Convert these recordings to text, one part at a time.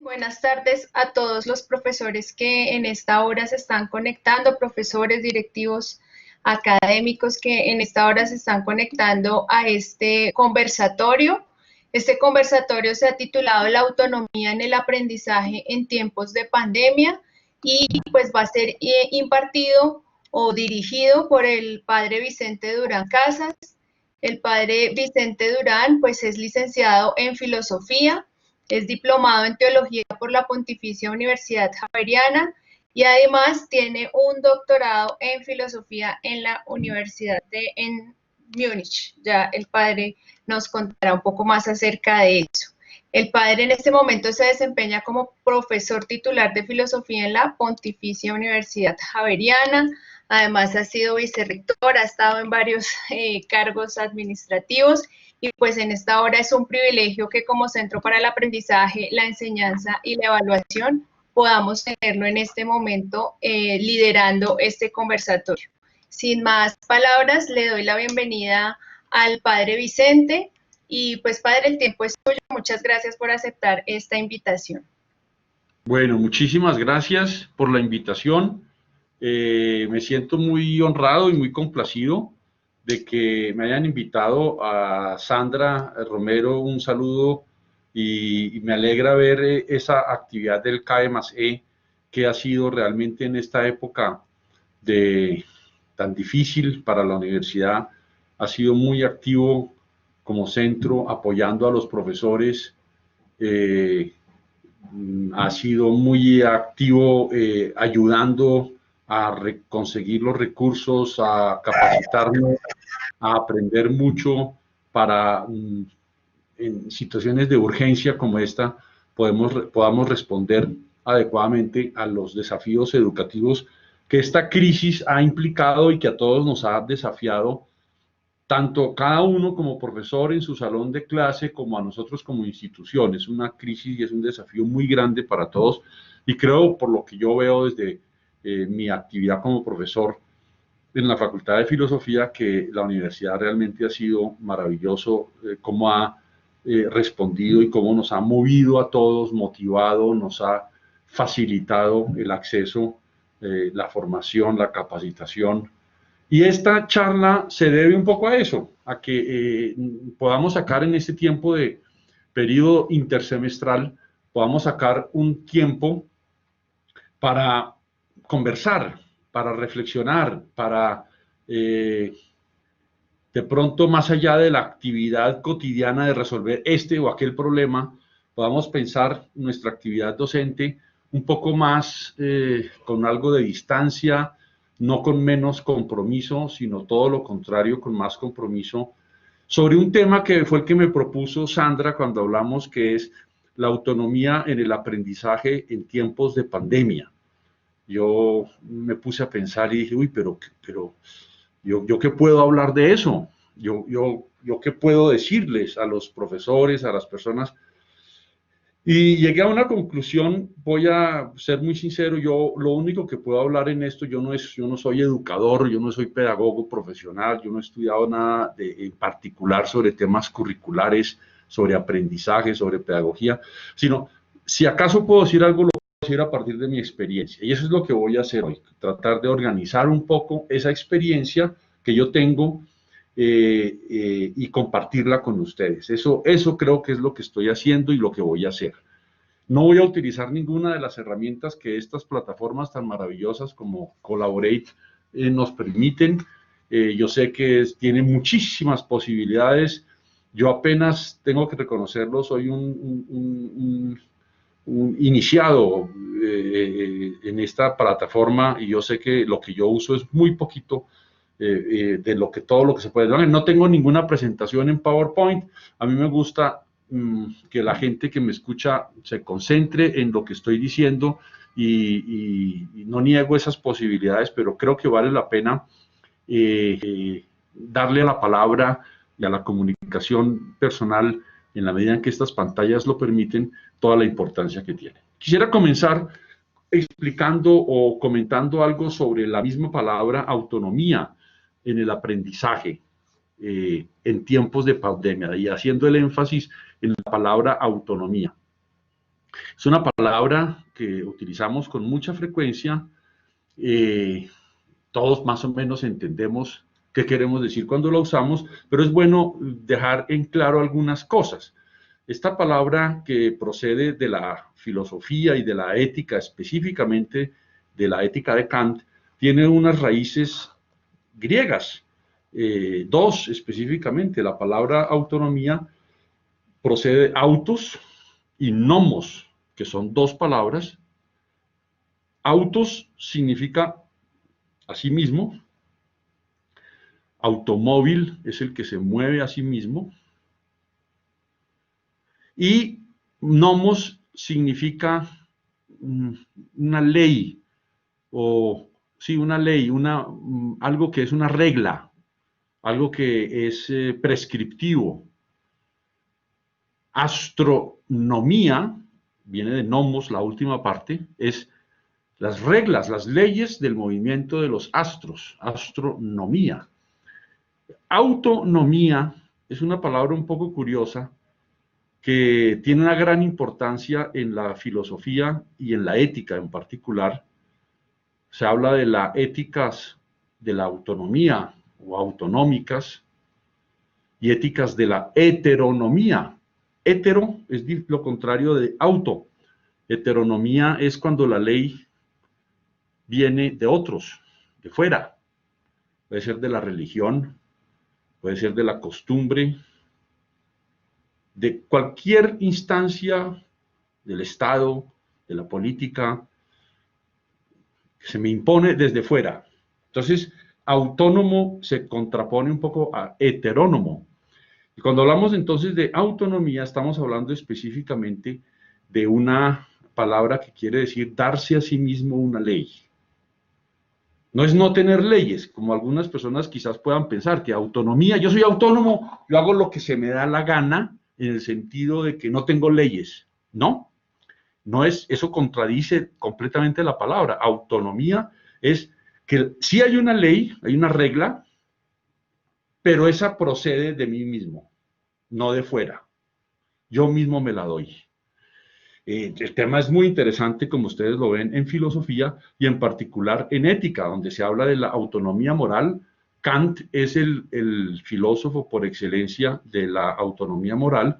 Buenas tardes a todos los profesores que en esta hora se están conectando, profesores, directivos, académicos que en esta hora se están conectando a este conversatorio. Este conversatorio se ha titulado La autonomía en el aprendizaje en tiempos de pandemia y pues va a ser impartido o dirigido por el padre Vicente Durán Casas. El padre Vicente Durán pues es licenciado en filosofía, es diplomado en teología por la Pontificia Universidad Javeriana y además tiene un doctorado en filosofía en la Universidad en Múnich. Ya el padre nos contará un poco más acerca de eso. El padre en este momento se desempeña como profesor titular de filosofía en la Pontificia Universidad Javeriana. Además ha sido vicerrector, ha estado en varios cargos administrativos y pues en esta hora es un privilegio que como Centro para el Aprendizaje, la Enseñanza y la Evaluación podamos tenerlo en este momento liderando este conversatorio. Sin más palabras, le doy la bienvenida al padre Vicente y pues padre, el tiempo es tuyo. Muchas gracias por aceptar esta invitación. Bueno, muchísimas gracias por la invitación. Me siento muy honrado y muy complacido de que me hayan invitado. A Sandra Romero, un saludo y me alegra ver esa actividad del CAE+E que ha sido realmente en esta época tan difícil para la universidad. Ha sido muy activo como centro apoyando a los profesores, ha sido muy activo ayudando a conseguir los recursos, a capacitarnos, a aprender mucho para en situaciones de urgencia como esta podamos responder adecuadamente a los desafíos educativos que esta crisis ha implicado y que a todos nos ha desafiado, tanto cada uno como profesor en su salón de clase como a nosotros como institución. Es una crisis y es un desafío muy grande para todos y creo, por lo que yo veo desde mi actividad como profesor en la Facultad de Filosofía, que la universidad realmente ha sido maravilloso, cómo ha respondido y cómo nos ha movido a todos, motivado, nos ha facilitado el acceso, la formación, la capacitación. Y esta charla se debe un poco a eso, a que podamos sacar en este tiempo de periodo intersemestral, podamos sacar un tiempo para conversar, para reflexionar, para de pronto más allá de la actividad cotidiana de resolver este o aquel problema, podamos pensar nuestra actividad docente un poco más con algo de distancia, no con menos compromiso, sino todo lo contrario, con más compromiso, sobre un tema que fue el que me propuso Sandra cuando hablamos, que es la autonomía en el aprendizaje en tiempos de pandemia. Yo me puse a pensar y dije, uy, pero ¿yo qué puedo hablar de eso? ¿Yo qué puedo decirles a los profesores, a las personas? Y llegué a una conclusión. Voy a ser muy sincero, yo lo único que puedo hablar en esto, yo no soy educador, yo no soy pedagogo profesional, yo no he estudiado nada en particular sobre temas curriculares, sobre aprendizaje, sobre pedagogía, sino si acaso puedo decir algo, lo puedo decir a partir de mi experiencia. Y eso es lo que voy a hacer hoy, tratar de organizar un poco esa experiencia que yo tengo y compartirla con ustedes. Eso creo que es lo que estoy haciendo y lo que voy a hacer. No voy a utilizar ninguna de las herramientas que estas plataformas tan maravillosas como Collaborate nos permiten. Yo sé que tiene muchísimas posibilidades. Yo apenas tengo que reconocerlo, soy un iniciado en esta plataforma y yo sé que lo que yo uso es muy poquito de todo lo que se puede dar. No tengo ninguna presentación en PowerPoint. A mí me gusta que la gente que me escucha se concentre en lo que estoy diciendo y no niego esas posibilidades, pero creo que vale la pena darle a la palabra y a la comunicación personal, en la medida en que estas pantallas lo permiten, toda la importancia que tiene. Quisiera comenzar explicando o comentando algo sobre la misma palabra autonomía. en el aprendizaje en tiempos de pandemia, y haciendo el énfasis en la palabra autonomía. Es una palabra que utilizamos con mucha frecuencia. Todos más o menos entendemos qué queremos decir cuando la usamos, pero es bueno dejar en claro algunas cosas. Esta palabra, que procede de la filosofía y de la ética, específicamente de la ética de Kant, tiene unas raíces griegas, dos específicamente. La palabra autonomía procede de autos y nomos, que son dos palabras. Autos significa a sí mismo, automóvil es el que se mueve a sí mismo, y nomos significa una ley, o sí, una ley, algo que es una regla, algo que es prescriptivo. Astronomía, viene de nomos, la última parte, es las reglas, las leyes del movimiento de los astros, astronomía. Autonomía es una palabra un poco curiosa que tiene una gran importancia en la filosofía y en la ética en particular. Se habla de las éticas de la autonomía o autonómicas y éticas de la heteronomía. Hetero es lo contrario de auto. Heteronomía es cuando la ley viene de otros, de fuera. Puede ser de la religión, puede ser de la costumbre, de cualquier instancia del Estado, de la política, que se me impone desde fuera. Entonces, autónomo se contrapone un poco a heterónomo. Y cuando hablamos entonces de autonomía, estamos hablando específicamente de una palabra que quiere decir darse a sí mismo una ley. No es no tener leyes, como algunas personas quizás puedan pensar, que autonomía, yo soy autónomo, yo hago lo que se me da la gana, en el sentido de que no tengo leyes. No, no es, eso contradice completamente la palabra. Autonomía es que sí hay una ley, hay una regla, pero esa procede de mí mismo, no de fuera. Yo mismo me la doy. El tema es muy interesante, como ustedes lo ven, en filosofía y en particular en ética, donde se habla de la autonomía moral. Kant es el filósofo por excelencia de la autonomía moral.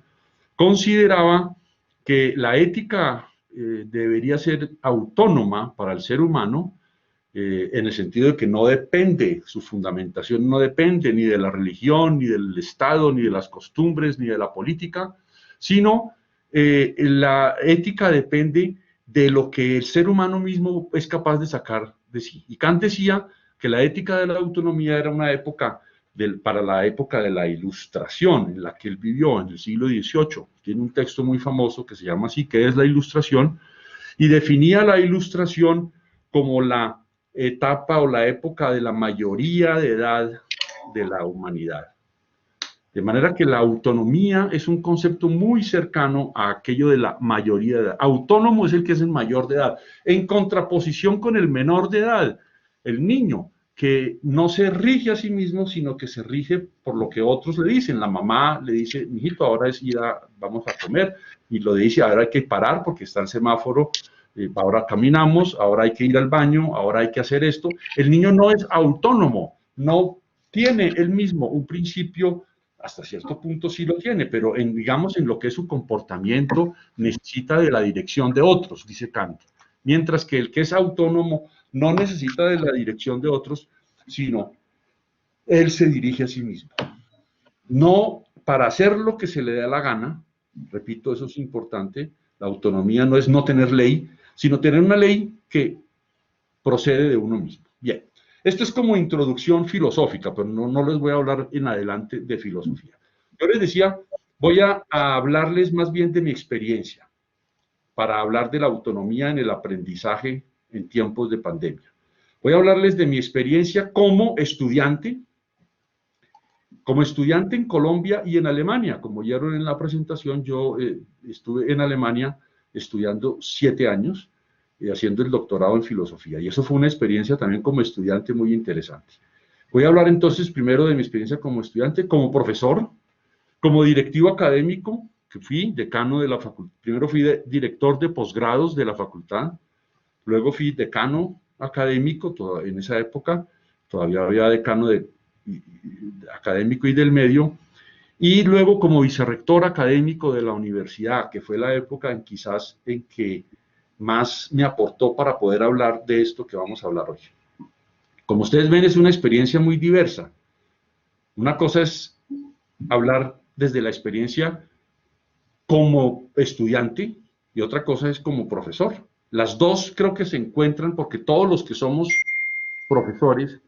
Consideraba que la ética debería ser autónoma para el ser humano, en el sentido de que no depende, su fundamentación no depende ni de la religión, ni del Estado, ni de las costumbres, ni de la política, sino la ética depende de lo que el ser humano mismo es capaz de sacar de sí. Y Kant decía que la ética de la autonomía era una época para la época de la Ilustración, en la que él vivió, en el siglo XVIII. Tiene un texto muy famoso que se llama así, ¿qué es la Ilustración? Y definía la Ilustración como la etapa o la época de la mayoría de edad de la humanidad. De manera que la autonomía es un concepto muy cercano a aquello de la mayoría de edad. Autónomo es el que es el mayor de edad, en contraposición con el menor de edad, el niño, que no se rige a sí mismo, sino que se rige por lo que otros le dicen. La mamá le dice, mijito, ahora es vamos a comer, y lo dice, ahora hay que parar porque está el semáforo, ahora caminamos, ahora hay que ir al baño, ahora hay que hacer esto. El niño no es autónomo, no tiene él mismo un principio. Hasta cierto punto sí lo tiene, pero digamos en lo que es su comportamiento necesita de la dirección de otros, dice Kant. Mientras que el que es autónomo no necesita de la dirección de otros, sino él se dirige a sí mismo. No para hacer lo que se le da la gana, repito, eso es importante, la autonomía no es no tener ley, sino tener una ley que procede de uno mismo. Bien. Esto es como introducción filosófica, pero no les voy a hablar en adelante de filosofía. Yo les decía, voy a hablarles más bien de mi experiencia, para hablar de la autonomía en el aprendizaje en tiempos de pandemia. Voy a hablarles de mi experiencia como estudiante en Colombia y en Alemania. Como oyeron en la presentación, yo estuve en Alemania estudiando 7 años, haciendo el doctorado en filosofía. Y eso fue una experiencia también como estudiante muy interesante. Voy a hablar entonces primero de mi experiencia como estudiante, como profesor, como directivo académico, que fui decano de la facultad. Primero fui director de posgrados de la facultad, luego fui decano académico, en esa época todavía había decano académico y del medio, y luego como vicerrector académico de la universidad, que fue la época quizás en que más me aportó para poder hablar de esto que vamos a hablar hoy. Como ustedes ven, es una experiencia muy diversa. Una cosa es hablar desde la experiencia como estudiante y otra cosa es como profesor. Las dos creo que se encuentran porque todos los que somos profesores,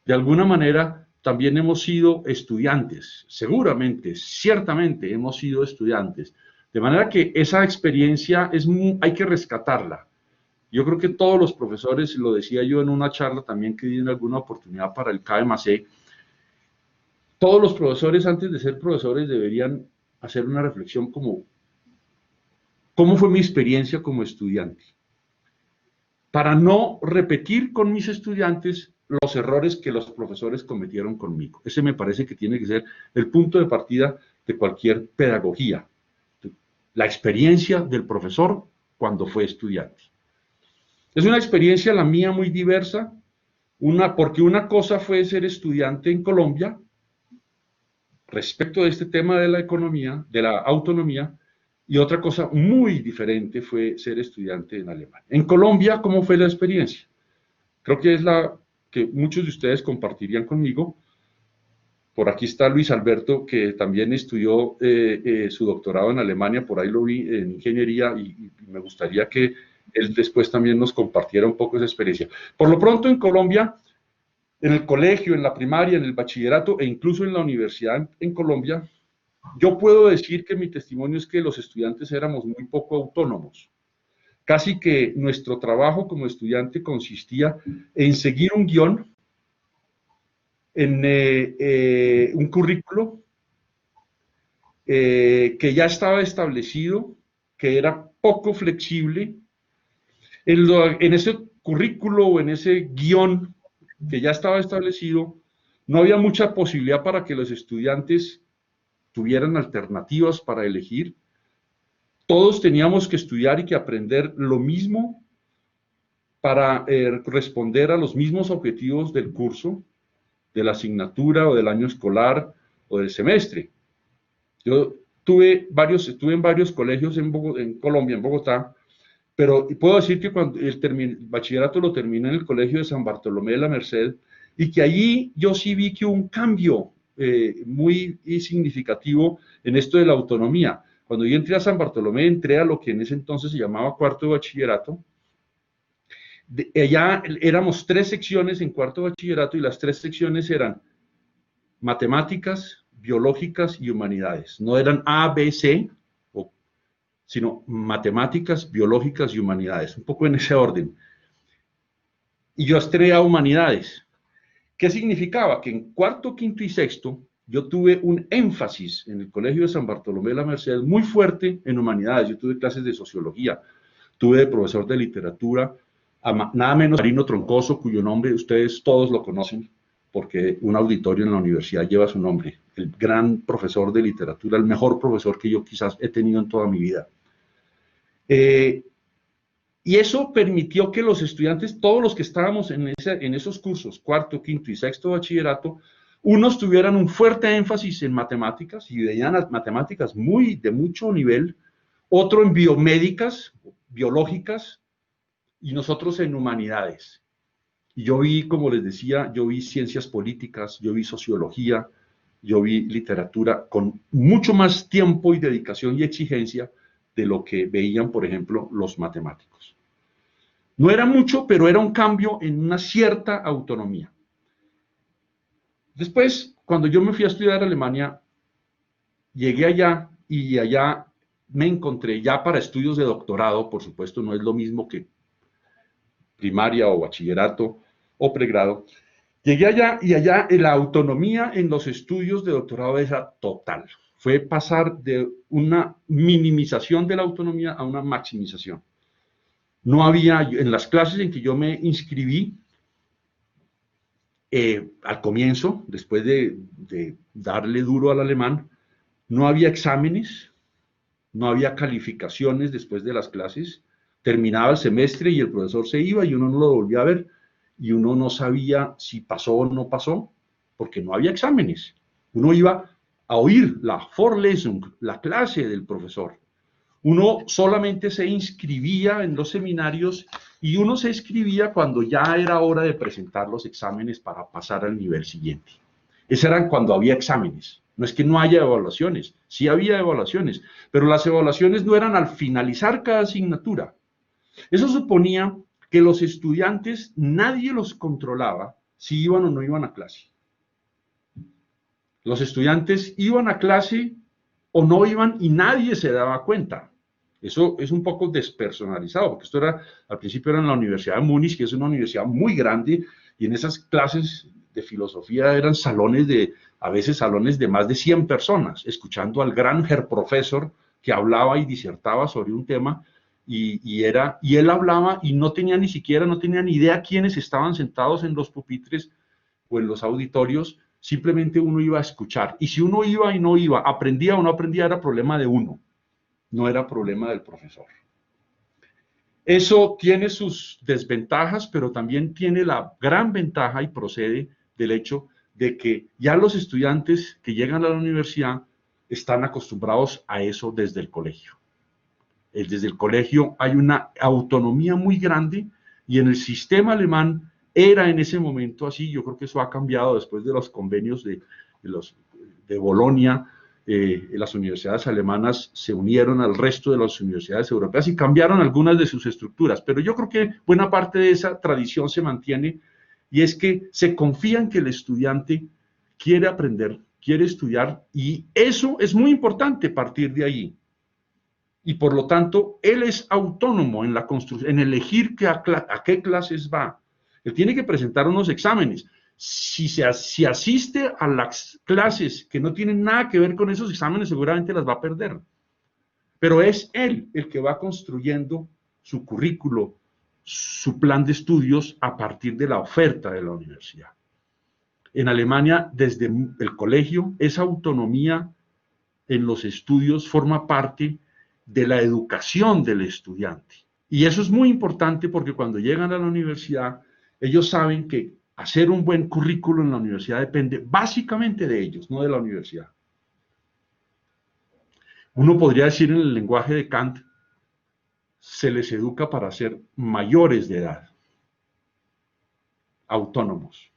de alguna manera también hemos sido estudiantes, seguramente, ciertamente hemos sido estudiantes. De manera que esa experiencia hay que rescatarla. Yo creo que todos los profesores, lo decía yo en una charla también que di en alguna oportunidad para el CAEMACE, todos los profesores antes de ser profesores deberían hacer una reflexión como, ¿cómo fue mi experiencia como estudiante? Para no repetir con mis estudiantes los errores que los profesores cometieron conmigo. Ese me parece que tiene que ser el punto de partida de cualquier pedagogía. La experiencia del profesor cuando fue estudiante. Es una experiencia la mía muy diversa, porque una cosa fue ser estudiante en Colombia, respecto de este tema de la economía, de la autonomía, y otra cosa muy diferente fue ser estudiante en Alemania. En Colombia, ¿cómo fue la experiencia? Creo que es la que muchos de ustedes compartirían conmigo. Por aquí está Luis Alberto, que también estudió su doctorado en Alemania, por ahí lo vi en ingeniería, y me gustaría que él después también nos compartiera un poco esa experiencia. Por lo pronto, en Colombia, en el colegio, en la primaria, en el bachillerato e incluso en la universidad en Colombia, yo puedo decir que mi testimonio es que los estudiantes éramos muy poco autónomos. Casi que nuestro trabajo como estudiante consistía en seguir un guión, en un currículo que ya estaba establecido, que era poco flexible. En ese currículo o en ese guión que ya estaba establecido, no había mucha posibilidad para que los estudiantes tuvieran alternativas para elegir. Todos teníamos que estudiar y que aprender lo mismo para responder a los mismos objetivos del curso, de la asignatura o del año escolar o del semestre. Yo estuve en varios colegios en Colombia, en Bogotá, pero puedo decir que cuando el bachillerato lo terminé en el colegio de San Bartolomé de la Merced, y que allí yo sí vi que hubo un cambio muy significativo en esto de la autonomía. Cuando yo entré a San Bartolomé, entré a lo que en ese entonces se llamaba cuarto de bachillerato. Allá éramos 3 secciones en cuarto de bachillerato y las 3 secciones eran matemáticas, biológicas y humanidades. No eran A, B, C, sino matemáticas, biológicas y humanidades, un poco en ese orden. Y yo entré a humanidades. ¿Qué significaba? Que en cuarto, quinto y sexto yo tuve un énfasis en el Colegio de San Bartolomé de la Merced muy fuerte en humanidades. Yo tuve clases de sociología, tuve de profesor de literatura, nada menos Marino Troncoso, cuyo nombre ustedes todos lo conocen, porque un auditorio en la universidad lleva su nombre, el gran profesor de literatura, el mejor profesor que yo quizás he tenido en toda mi vida. Y eso permitió que los estudiantes, todos los que estábamos en esos cursos, cuarto, quinto y sexto bachillerato, unos tuvieran un fuerte énfasis en matemáticas y veían las matemáticas de mucho nivel, otro en biomédicas, biológicas, y nosotros en humanidades. Y yo vi, como les decía, yo vi ciencias políticas, yo vi sociología, yo vi literatura con mucho más tiempo y dedicación y exigencia de lo que veían, por ejemplo, los matemáticos. No era mucho, pero era un cambio en una cierta autonomía. Después, cuando yo me fui a estudiar a Alemania, llegué allá y allá me encontré ya para estudios de doctorado, por supuesto, no es lo mismo que primaria o bachillerato o pregrado. Llegué allá y allá la autonomía en los estudios de doctorado era total. Fue pasar de una minimización de la autonomía a una maximización. No había, en las clases en que yo me inscribí, al comienzo, después de darle duro al alemán, no había exámenes, no había calificaciones después de las clases, terminaba el semestre y el profesor se iba y uno no lo volvía a ver y uno no sabía si pasó o no pasó, porque no había exámenes. Uno iba a oír la Vorlesung, la clase del profesor. Uno solamente se inscribía en los seminarios y uno se inscribía cuando ya era hora de presentar los exámenes para pasar al nivel siguiente. Esas eran cuando había exámenes. No es que no haya evaluaciones, sí había evaluaciones, pero las evaluaciones no eran al finalizar cada asignatura. Eso suponía que los estudiantes, nadie los controlaba si iban o no iban a clase. Los estudiantes iban a clase o no iban y nadie se daba cuenta. Eso es un poco despersonalizado, porque esto era, al principio era en la Universidad de Múnich, que es una universidad muy grande, y en esas clases de filosofía eran salones a veces salones de más de 100 personas, escuchando al gran Herr Professor que hablaba y disertaba sobre un tema, y él hablaba y no tenía ni idea quiénes estaban sentados en los pupitres o en los auditorios, simplemente uno iba a escuchar. Y si uno iba y no iba, aprendía o no aprendía, era problema de uno, no era problema del profesor. Eso tiene sus desventajas, pero también tiene la gran ventaja y procede del hecho de que ya los estudiantes que llegan a la universidad están acostumbrados a eso desde el colegio. Desde el colegio hay una autonomía muy grande y en el sistema alemán era en ese momento así. Yo creo que eso ha cambiado después de los convenios de Bolonia. Las universidades alemanas se unieron al resto de las universidades europeas y cambiaron algunas de sus estructuras, pero yo creo que buena parte de esa tradición se mantiene, y es que se confía en que el estudiante quiere aprender, quiere estudiar, y eso es muy importante partir de ahí. Y por lo tanto, él es autónomo en la construcción, en elegir a qué clases va. Él tiene que presentar unos exámenes. Si asiste a las clases que no tienen nada que ver con esos exámenes, seguramente las va a perder. Pero es él el que va construyendo su currículo, su plan de estudios a partir de la oferta de la universidad. En Alemania, desde el colegio, esa autonomía en los estudios forma parte de la educación del estudiante. Y eso es muy importante porque cuando llegan a la universidad, ellos saben que hacer un buen currículo en la universidad depende básicamente de ellos, no de la universidad. Uno podría decir en el lenguaje de Kant, se les educa para ser mayores de edad, autónomos.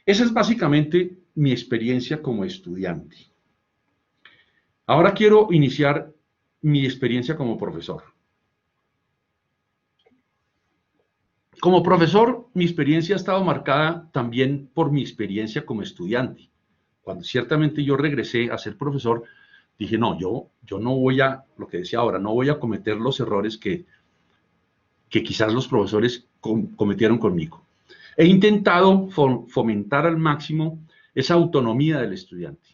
Esa es básicamente mi experiencia como estudiante. Ahora quiero iniciar mi experiencia como profesor. Como profesor, mi experiencia ha estado marcada también por mi experiencia como estudiante. Cuando ciertamente yo regresé a ser profesor, dije, no, yo no voy a, lo que decía ahora, no voy a cometer los errores que quizás los profesores cometieron conmigo. He intentado fomentar al máximo esa autonomía del estudiante,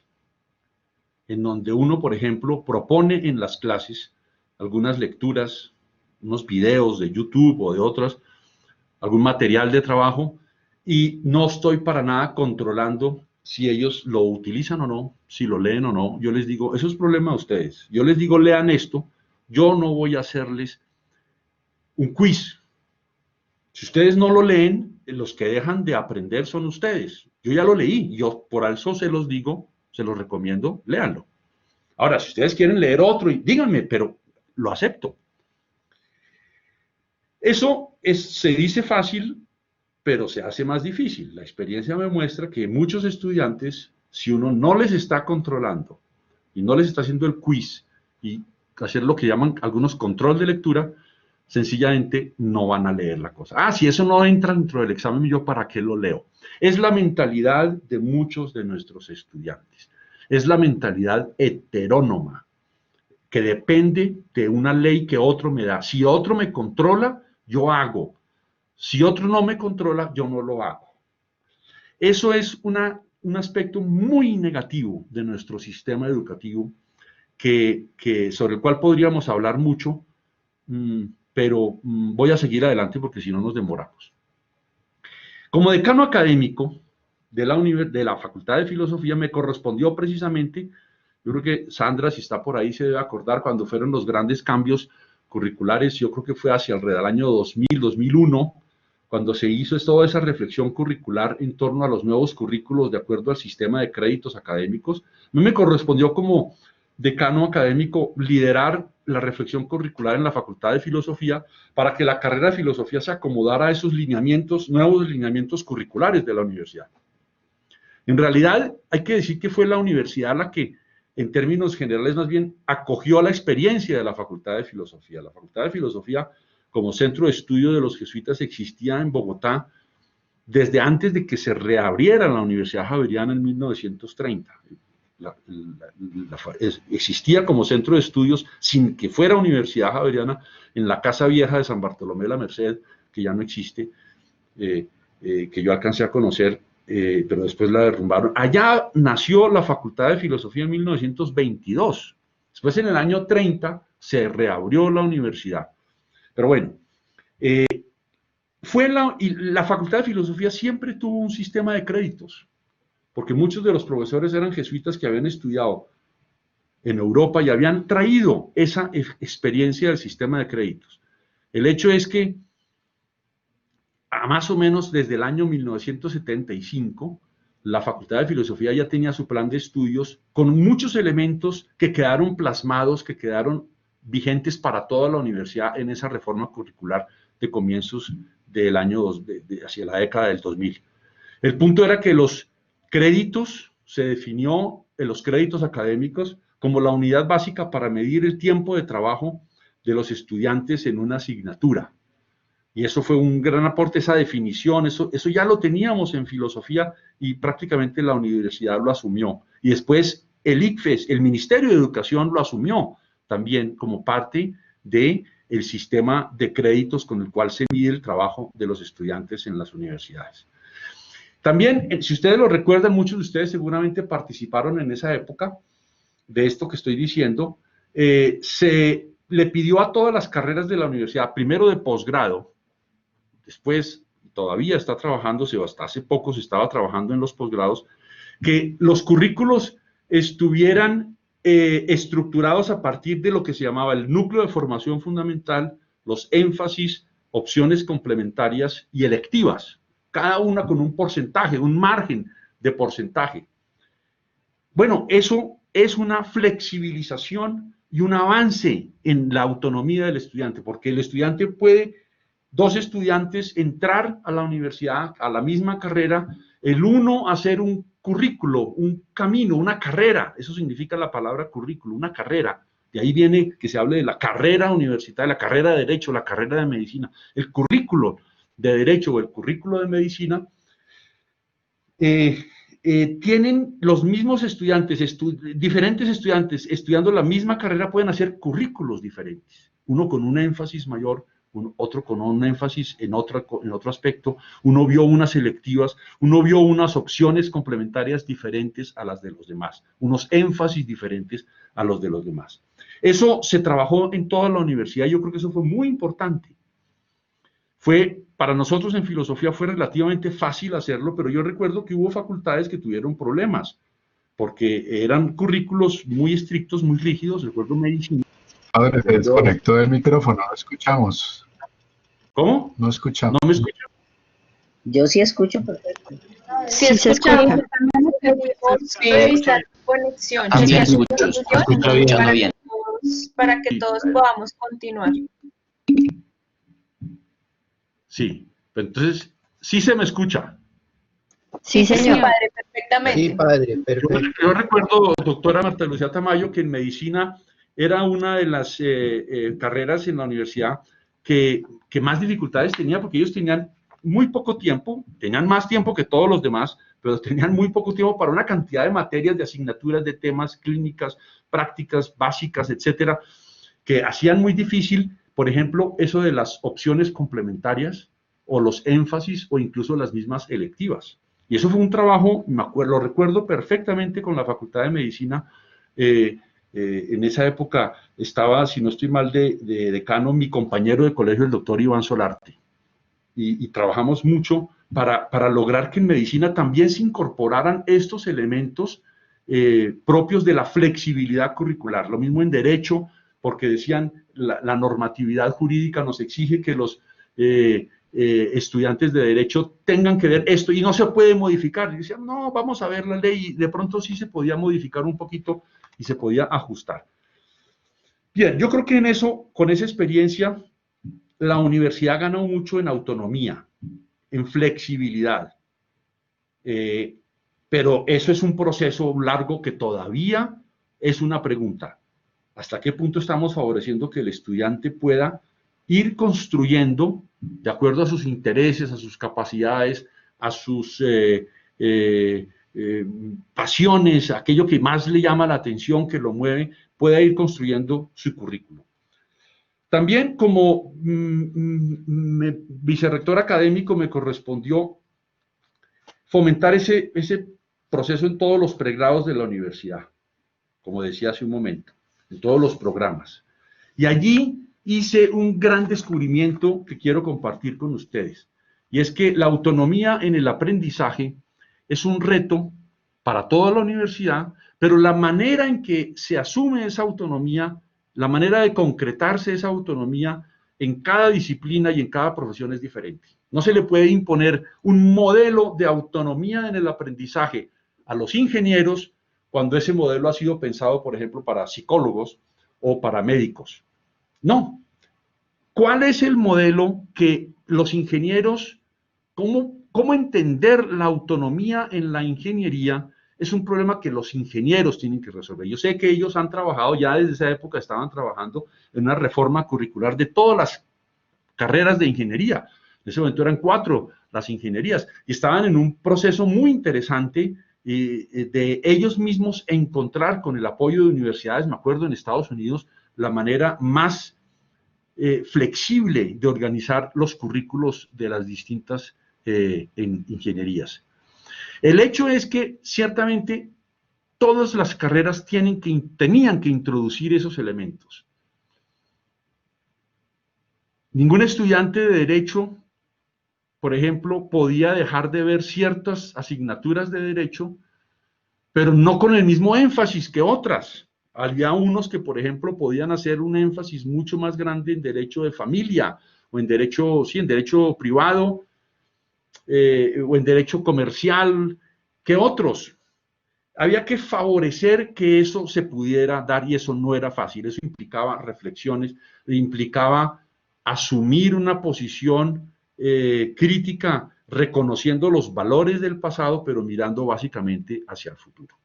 en donde uno, por ejemplo, propone en las clases algunas lecturas, unos videos de YouTube o de otras, algún material de trabajo, y no estoy para nada controlando si ellos lo utilizan o no, si lo leen o no. Yo les digo, eso es problema de ustedes. Yo les digo, lean esto, yo no voy a hacerles un quiz. Si ustedes no lo leen, los que dejan de aprender son ustedes. Yo ya lo leí, yo por eso se los digo, se los recomiendo, léanlo. Ahora, si ustedes quieren leer otro, díganme, pero lo acepto. Eso se dice fácil, pero se hace más difícil. La experiencia me muestra que muchos estudiantes, si uno no les está controlando y no les está haciendo el quiz y hacer lo que llaman algunos control de lectura, sencillamente no van a leer la cosa. Ah, si eso no entra dentro del examen, ¿yo para qué lo leo? Es la mentalidad de muchos de nuestros estudiantes. Es la mentalidad heterónoma, que depende de una ley que otro me da. Si otro me controla, yo hago. Si otro no me controla, yo no lo hago. Eso es un aspecto muy negativo de nuestro sistema educativo sobre el cual podríamos hablar mucho, pero voy a seguir adelante porque si no nos demoramos. Como decano académico de la Facultad de Filosofía me correspondió precisamente, yo creo que Sandra, si está por ahí, se debe acordar cuando fueron los grandes cambios curriculares, yo creo que fue hacia alrededor del año 2000, 2001, cuando se hizo toda esa reflexión curricular en torno a los nuevos currículos de acuerdo al sistema de créditos académicos. A mí me correspondió como decano académico liderar la reflexión curricular en la Facultad de Filosofía para que la carrera de Filosofía se acomodara a esos lineamientos, nuevos lineamientos curriculares de la universidad. En realidad, hay que decir que fue la universidad la que, en términos generales, más bien acogió la experiencia de la Facultad de Filosofía. La Facultad de Filosofía, como centro de estudio de los jesuitas, existía en Bogotá desde antes de que se reabriera la Universidad Javeriana en 1930. Existía como centro de estudios sin que fuera Universidad Javeriana en la Casa Vieja de San Bartolomé de la Merced, que ya no existe, que yo alcancé a conocer, pero después la derrumbaron. Allá nació la Facultad de Filosofía en 1922. Después, en el año 30, se reabrió la universidad. Pero bueno, la Facultad de Filosofía siempre tuvo un sistema de créditos, porque muchos de los profesores eran jesuitas que habían estudiado en Europa y habían traído esa experiencia del sistema de créditos. El hecho es que más o menos desde el año 1975, la Facultad de Filosofía ya tenía su plan de estudios con muchos elementos que quedaron plasmados, que quedaron vigentes para toda la universidad en esa reforma curricular de comienzos del año, hacia la década del 2000. El punto era que los créditos, se definió en los créditos académicos como la unidad básica para medir el tiempo de trabajo de los estudiantes en una asignatura. Y eso fue un gran aporte, esa definición, eso ya lo teníamos en filosofía y prácticamente la universidad lo asumió. Y después el ICFES, el Ministerio de Educación, lo asumió también como parte del sistema de créditos con el cual se mide el trabajo de los estudiantes en las universidades. También, si ustedes lo recuerdan, muchos de ustedes seguramente participaron en esa época de esto que estoy diciendo, se le pidió a todas las carreras de la universidad, primero de posgrado, después todavía está trabajándose, o hasta hace poco se estaba trabajando en los posgrados, que los currículos estuvieran estructurados a partir de lo que se llamaba el núcleo de formación fundamental, los énfasis, opciones complementarias y electivas, cada una con un porcentaje, un margen de porcentaje. Bueno, eso es una flexibilización y un avance en la autonomía del estudiante, porque el estudiante puede, dos estudiantes, entrar a la universidad, a la misma carrera, el uno hacer un currículo, un camino, una carrera, eso significa la palabra currículo, una carrera, de ahí viene que se hable de la carrera universitaria, la carrera de Derecho, la carrera de Medicina, el currículo de Derecho o el currículo de Medicina, tienen los mismos estudiantes, diferentes estudiantes estudiando la misma carrera pueden hacer currículos diferentes, uno con un énfasis mayor, otro con un énfasis en otro aspecto, uno vio unas selectivas, uno vio unas opciones complementarias diferentes a las de los demás, unos énfasis diferentes a los de los demás. Eso se trabajó en toda la universidad, yo creo que eso fue muy importante. Para nosotros en filosofía fue relativamente fácil hacerlo, pero yo recuerdo que hubo facultades que tuvieron problemas, porque eran currículos muy estrictos, muy rígidos. Recuerdo medicina. Padre, se desconectó del micrófono, no escuchamos. ¿Cómo? No escuchamos. ¿No me escuchan? Yo sí escucho perfecto. Sí, escucha. Revisar conexión. También escucho bien. Para que todos podamos continuar. Sí, entonces, sí se me escucha. Sí, señor. Sí, padre, perfectamente. Sí, padre, perfecto. Yo recuerdo, doctora Marta Lucía Tamayo, que en medicina era una de las carreras en la universidad que más dificultades tenía, porque ellos tenían muy poco tiempo, tenían más tiempo que todos los demás, pero tenían muy poco tiempo para una cantidad de materias, de asignaturas, de temas, clínicas, prácticas, básicas, etcétera, que hacían muy difícil, por ejemplo, eso de las opciones complementarias o los énfasis o incluso las mismas electivas. Y eso fue un trabajo, lo recuerdo perfectamente con la Facultad de Medicina. En esa época estaba, si no estoy mal, de decano mi compañero de colegio, el doctor Iván Solarte. Y trabajamos mucho para lograr que en medicina también se incorporaran estos elementos propios de la flexibilidad curricular. Lo mismo en derecho, porque decían la normatividad jurídica nos exige que los estudiantes de derecho tengan que ver esto y no se puede modificar. Y decían, no, vamos a ver la ley, y de pronto sí se podía modificar un poquito y se podía ajustar. Bien, yo creo que en eso, con esa experiencia, la universidad ganó mucho en autonomía, en flexibilidad. Pero eso es un proceso largo que todavía es una pregunta. ¿Hasta qué punto estamos favoreciendo que el estudiante pueda ir construyendo, de acuerdo a sus intereses, a sus capacidades, a sus pasiones, aquello que más le llama la atención, que lo mueve, pueda ir construyendo su currículum? También como vicerrector académico me correspondió fomentar ese proceso en todos los pregrados de la universidad, como decía hace un momento, en todos los programas. Y allí hice un gran descubrimiento que quiero compartir con ustedes, y es que la autonomía en el aprendizaje es un reto para toda la universidad, pero la manera en que se asume esa autonomía, la manera de concretarse esa autonomía en cada disciplina y en cada profesión es diferente. No se le puede imponer un modelo de autonomía en el aprendizaje a los ingenieros cuando ese modelo ha sido pensado, por ejemplo, para psicólogos o para médicos. No. ¿Cuál es el modelo que los ingenieros, cómo entender la autonomía en la ingeniería? Es un problema que los ingenieros tienen que resolver. Yo sé que ellos han trabajado, ya desde esa época estaban trabajando en una reforma curricular de todas las carreras de ingeniería. En ese momento eran 4 las ingenierías y estaban en un proceso muy interesante de ellos mismos encontrar, con el apoyo de universidades, me acuerdo en Estados Unidos, la manera más flexible de organizar los currículos de las distintas ingenierías. El hecho es que ciertamente todas las carreras tenían que introducir esos elementos. Ningún estudiante de derecho, por ejemplo, podía dejar de ver ciertas asignaturas de derecho, pero no con el mismo énfasis que otras. Había unos que, por ejemplo, podían hacer un énfasis mucho más grande en derecho de familia, o en derecho, sí, en derecho privado, o en derecho comercial, que otros. Había que favorecer que eso se pudiera dar y eso no era fácil. Eso implicaba reflexiones, implicaba asumir una posición crítica, reconociendo los valores del pasado, pero mirando básicamente hacia el futuro.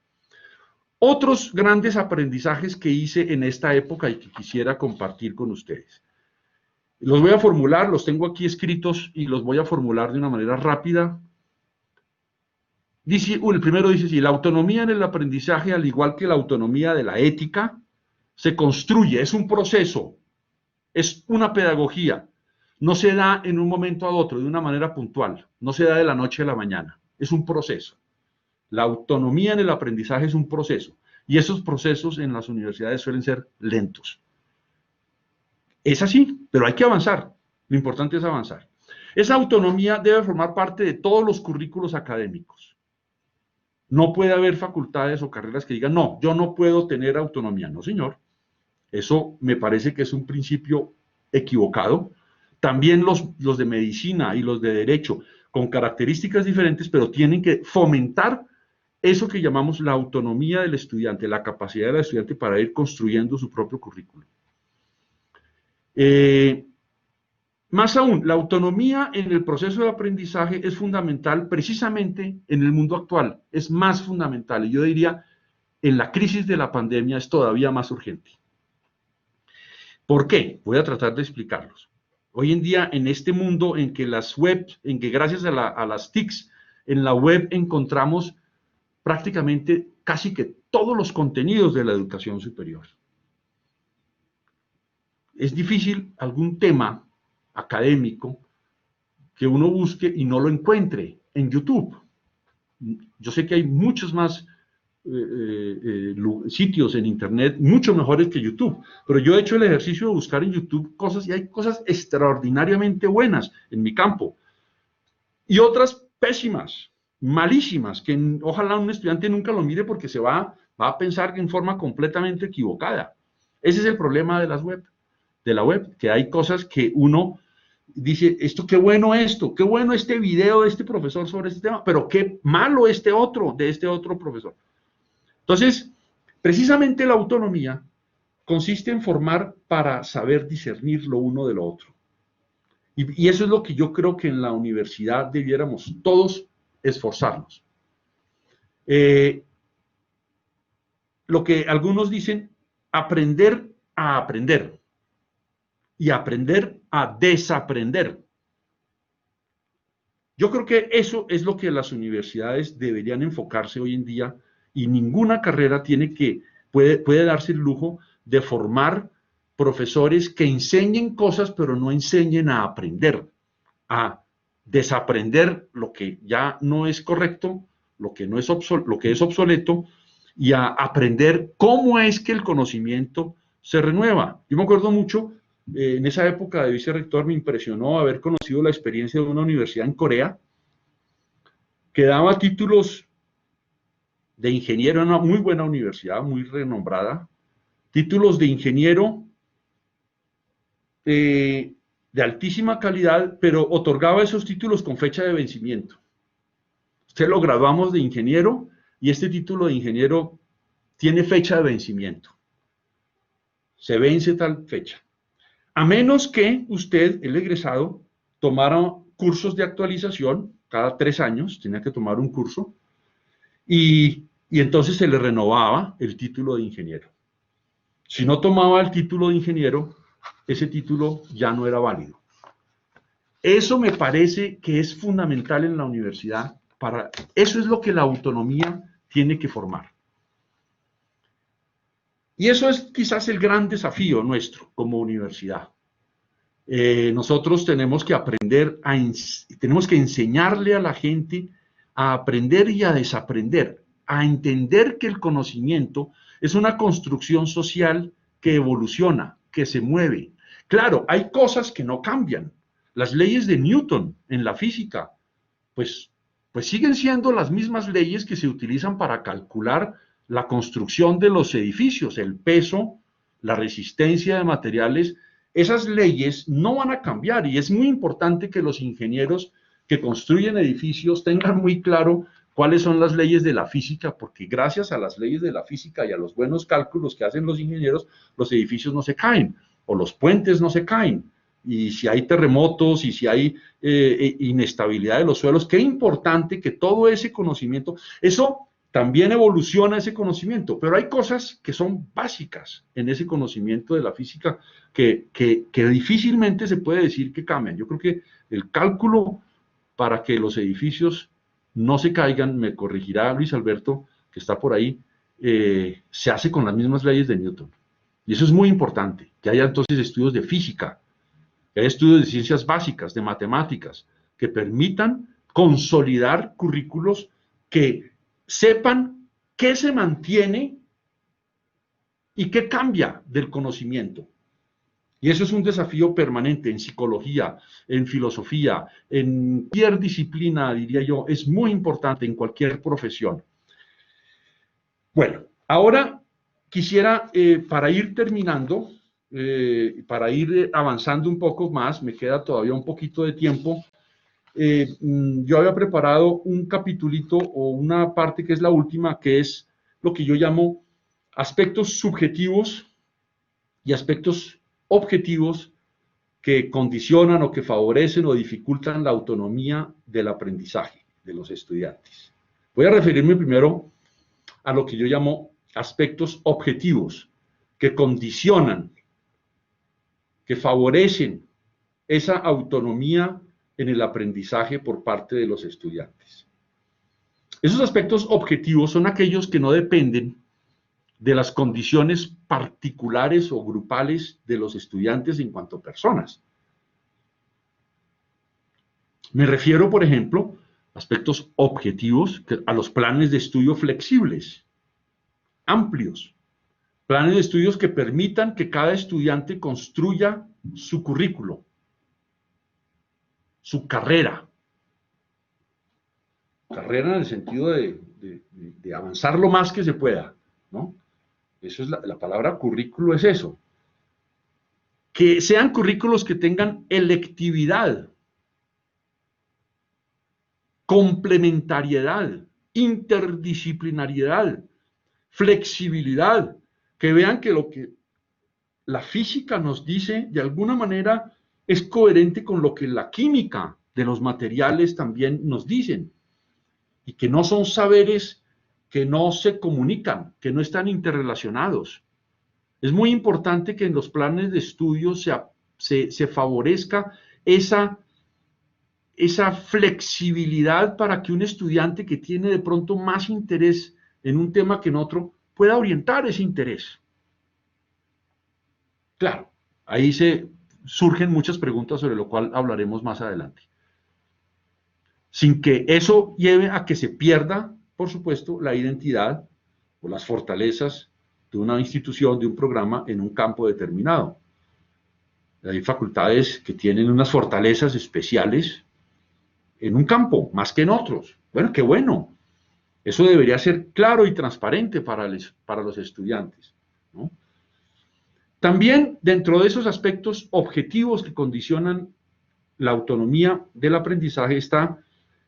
Otros grandes aprendizajes que hice en esta época y que quisiera compartir con ustedes. Los voy a formular, los tengo aquí escritos y los voy a formular de una manera rápida. Dice, el primero dice así: la autonomía en el aprendizaje, al igual que la autonomía de la ética, se construye, es un proceso, es una pedagogía. No se da en un momento a otro, de una manera puntual, no se da de la noche a la mañana, es un proceso. La autonomía en el aprendizaje es un proceso, y esos procesos en las universidades suelen ser lentos. Es así, pero hay que avanzar, lo importante es avanzar. Esa autonomía debe formar parte de todos los currículos académicos. No puede haber facultades o carreras que digan, no, yo no puedo tener autonomía. No, señor. Eso me parece que es un principio equivocado. También los de medicina y los de derecho, con características diferentes, pero tienen que fomentar eso que llamamos la autonomía del estudiante, la capacidad del estudiante para ir construyendo su propio currículo. Más aún, la autonomía en el proceso de aprendizaje es fundamental precisamente en el mundo actual, es más fundamental, y yo diría, en la crisis de la pandemia es todavía más urgente. ¿Por qué? Voy a tratar de explicarlos. Hoy en día, en este mundo en que las webs, en que gracias a las TICs, en la web encontramos prácticamente casi que todos los contenidos de la educación superior. Es difícil algún tema académico que uno busque y no lo encuentre en YouTube. Yo sé que hay muchos más sitios en internet mucho mejores que YouTube, pero yo he hecho el ejercicio de buscar en YouTube cosas y hay cosas extraordinariamente buenas en mi campo. y otras pésimas, malísimas, que ojalá un estudiante nunca lo mire porque va a pensar en forma completamente equivocada. Ese es el problema de la web, que hay cosas que uno dice, qué bueno este video de este profesor sobre este tema, pero qué malo de este otro profesor. Entonces, precisamente la autonomía consiste en formar para saber discernir lo uno de lo otro. Y eso es lo que yo creo que en la universidad debiéramos todos esforzarnos. Lo que algunos dicen, aprender a aprender y aprender a desaprender. Yo creo que eso es lo que las universidades deberían enfocarse hoy en día, y ninguna carrera puede darse el lujo de formar profesores que enseñen cosas pero no enseñen a aprender, a desaprender lo que ya no es correcto, lo que es obsoleto, y a aprender cómo es que el conocimiento se renueva. Yo me acuerdo mucho, en esa época de vicerrector me impresionó haber conocido la experiencia de una universidad en Corea que daba títulos de ingeniero, en una muy buena universidad, muy renombrada, títulos de ingeniero de altísima calidad, pero otorgaba esos títulos con fecha de vencimiento. Usted lo graduamos de ingeniero y este título de ingeniero tiene fecha de vencimiento. Se vence tal fecha. A menos que usted, el egresado, tomara cursos de actualización, cada 3 años tenía que tomar un curso, y entonces se le renovaba el título de ingeniero. Si no tomaba el título de ingeniero, ese título ya no era válido. Eso me parece que es fundamental en la universidad. Eso es lo que la autonomía tiene que formar. Y eso es quizás el gran desafío nuestro como universidad. Nosotros tenemos que aprender, tenemos que enseñarle a la gente a aprender y a desaprender, a entender que el conocimiento es una construcción social que evoluciona, que se mueve. Claro, hay cosas que no cambian. Las leyes de Newton en la física, pues siguen siendo las mismas leyes que se utilizan para calcular la construcción de los edificios, el peso, la resistencia de materiales. Esas leyes no van a cambiar, y es muy importante que los ingenieros que construyen edificios tengan muy claro cuáles son las leyes de la física, porque gracias a las leyes de la física y a los buenos cálculos que hacen los ingenieros, los edificios no se caen, o los puentes no se caen. Y si hay terremotos y si hay inestabilidad de los suelos, qué importante que todo ese conocimiento, eso también evoluciona ese conocimiento, pero hay cosas que son básicas en ese conocimiento de la física que difícilmente se puede decir que cambian. Yo creo que el cálculo para que los edificios no se caigan, me corregirá Luis Alberto, que está por ahí, se hace con las mismas leyes de Newton. Y eso es muy importante, que haya entonces estudios de física, que haya estudios de ciencias básicas, de matemáticas, que permitan consolidar currículos que sepan qué se mantiene y qué cambia del conocimiento. Y eso es un desafío permanente en psicología, en filosofía, en cualquier disciplina, diría yo, es muy importante en cualquier profesión. Bueno, ahora quisiera, para ir terminando, para ir avanzando un poco más, me queda todavía un poquito de tiempo. Yo había preparado un capitulito o una parte que es la última, que es lo que yo llamo aspectos subjetivos y aspectos objetivos que condicionan o que favorecen o dificultan la autonomía del aprendizaje de los estudiantes. Voy a referirme primero a lo que yo llamo aspectos objetivos, que condicionan, que favorecen esa autonomía en el aprendizaje por parte de los estudiantes. Esos aspectos objetivos son aquellos que no dependen de las condiciones particulares o grupales de los estudiantes en cuanto a personas. Me refiero, por ejemplo, a aspectos objetivos a los planes de estudio flexibles, amplios, planes de estudios que permitan que cada estudiante construya su currículo, su carrera, carrera en el sentido de avanzar lo más que se pueda, ¿no? Eso es la palabra currículo, es eso. Que sean currículos que tengan electividad, complementariedad, interdisciplinariedad, flexibilidad, que vean que lo que la física nos dice de alguna manera es coherente con lo que la química de los materiales también nos dicen, y que no son saberes que no se comunican, que no están interrelacionados. Es muy importante que en los planes de estudio se favorezca esa flexibilidad para que un estudiante que tiene de pronto más interés en un tema que en otro pueda orientar ese interés. Claro, ahí surgen muchas preguntas sobre lo cual hablaremos más adelante. Sin que eso lleve a que se pierda, por supuesto, la identidad o las fortalezas de una institución, de un programa en un campo determinado. Hay facultades que tienen unas fortalezas especiales en un campo, más que en otros. Bueno, qué bueno. Eso debería ser claro y transparente para los estudiantes, ¿no? También dentro de esos aspectos objetivos que condicionan la autonomía del aprendizaje está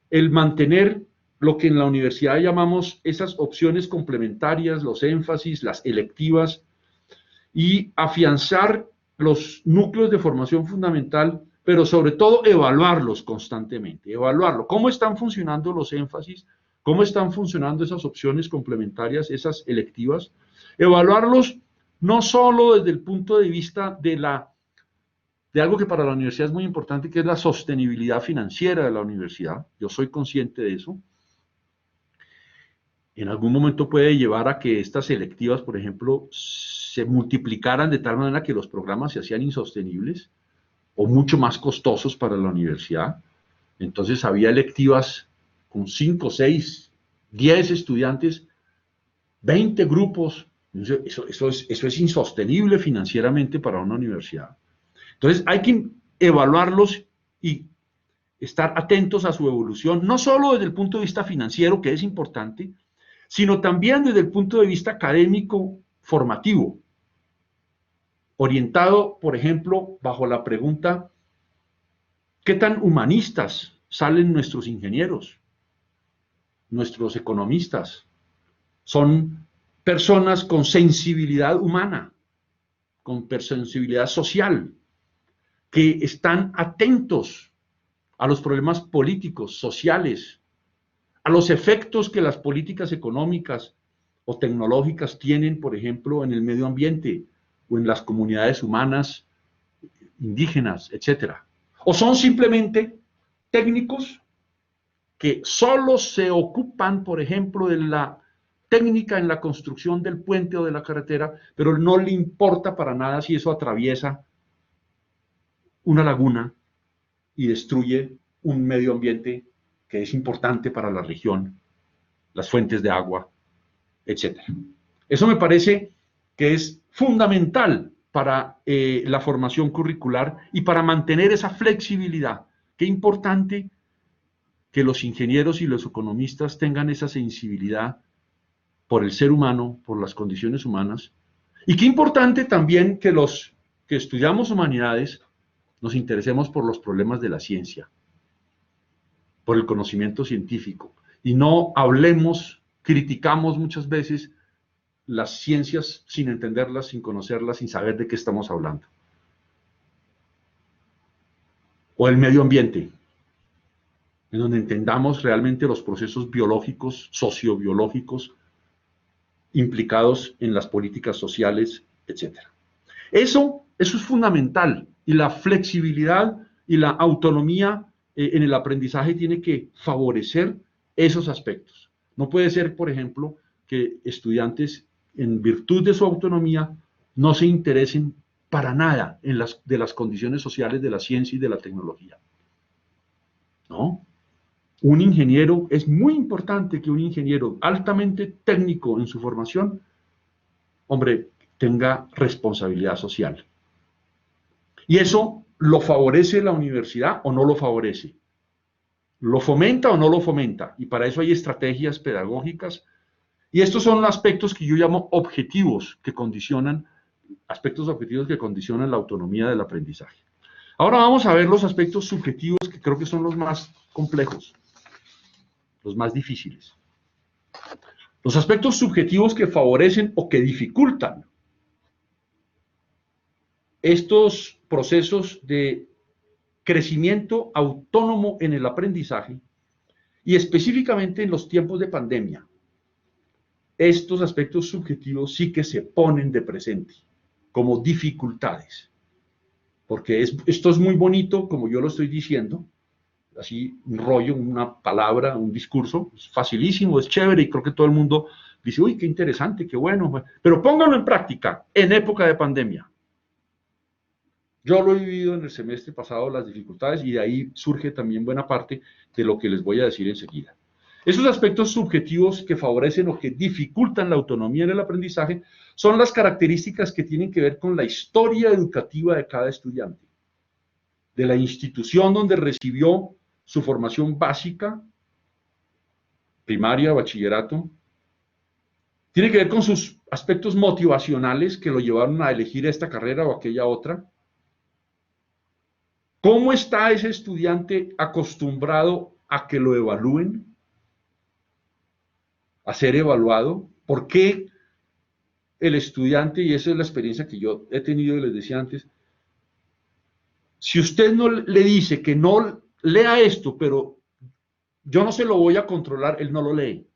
el mantener lo que en la universidad llamamos esas opciones complementarias, los énfasis, las electivas, y afianzar los núcleos de formación fundamental, pero sobre todo evaluarlos constantemente, evaluarlo. ¿Cómo están funcionando los énfasis? ¿Cómo están funcionando esas opciones complementarias, esas electivas? Evaluarlos no solo desde el punto de vista de algo que para la universidad es muy importante, que es la sostenibilidad financiera de la universidad. Yo soy consciente de eso. En algún momento puede llevar a que estas selectivas, por ejemplo, se multiplicaran de tal manera que los programas se hacían insostenibles o mucho más costosos para la universidad. Entonces había electivas con 5, 6, 10 estudiantes, 20 grupos. Eso es insostenible financieramente para una universidad. Entonces hay que evaluarlos y estar atentos a su evolución, no solo desde el punto de vista financiero, que es importante, sino también desde el punto de vista académico formativo, orientado, por ejemplo, bajo la pregunta, ¿qué tan humanistas salen nuestros ingenieros, nuestros economistas? Son personas con sensibilidad humana, con sensibilidad social, que están atentos a los problemas políticos, sociales, a los efectos que las políticas económicas o tecnológicas tienen, por ejemplo, en el medio ambiente o en las comunidades humanas, indígenas, etc. O son simplemente técnicos que solo se ocupan, por ejemplo, de la técnica en la construcción del puente o de la carretera, pero no le importa para nada si eso atraviesa una laguna y destruye un medio ambiente que es importante para la región, las fuentes de agua, etc. Eso me parece que es fundamental para la formación curricular y para mantener esa flexibilidad. Qué importante que los ingenieros y los economistas tengan esa sensibilidad por el ser humano, por las condiciones humanas, y qué importante también que los que estudiamos humanidades nos interesemos por los problemas de la ciencia, por el conocimiento científico, y no hablemos, criticamos muchas veces las ciencias sin entenderlas, sin conocerlas, sin saber de qué estamos hablando. O el medio ambiente, en donde entendamos realmente los procesos biológicos, sociobiológicos, implicados en las políticas sociales, etc. Eso es fundamental, y la flexibilidad y la autonomía en el aprendizaje tiene que favorecer esos aspectos. No puede ser, por ejemplo, que estudiantes, en virtud de su autonomía, no se interesen para nada de las condiciones sociales de la ciencia y de la tecnología. ¿No? Un ingeniero, es muy importante que un ingeniero altamente técnico en su formación, hombre, tenga responsabilidad social. ¿Y eso lo favorece la universidad o no lo favorece? ¿Lo fomenta o no lo fomenta? Y para eso hay estrategias pedagógicas. Y estos son aspectos que yo llamo objetivos que condicionan, aspectos objetivos que condicionan la autonomía del aprendizaje. Ahora vamos a ver los aspectos subjetivos que creo que son los más complejos, los más difíciles. Los aspectos subjetivos que favorecen o que dificultan estos procesos de crecimiento autónomo en el aprendizaje y específicamente en los tiempos de pandemia. Estos aspectos subjetivos sí que se ponen de presente como dificultades, porque esto es muy bonito, como yo lo estoy diciendo, así un rollo, una palabra, un discurso, es facilísimo, es chévere y creo que todo el mundo dice, uy, qué interesante, qué bueno, pero póngalo en práctica en época de pandemia. Yo lo he vivido en el semestre pasado, las dificultades, y de ahí surge también buena parte de lo que les voy a decir enseguida. Esos aspectos subjetivos que favorecen o que dificultan la autonomía en el aprendizaje son las características que tienen que ver con la historia educativa de cada estudiante, de la institución donde recibió su formación básica, primaria, bachillerato. Tiene que ver con sus aspectos motivacionales que lo llevaron a elegir esta carrera o aquella otra. ¿Cómo está ese estudiante acostumbrado a que lo evalúen? A ser evaluado. ¿Por qué el estudiante, y esa es la experiencia que yo he tenido y les decía antes, si usted no le dice que no lea esto, pero yo no se lo voy a controlar, él no lo lee.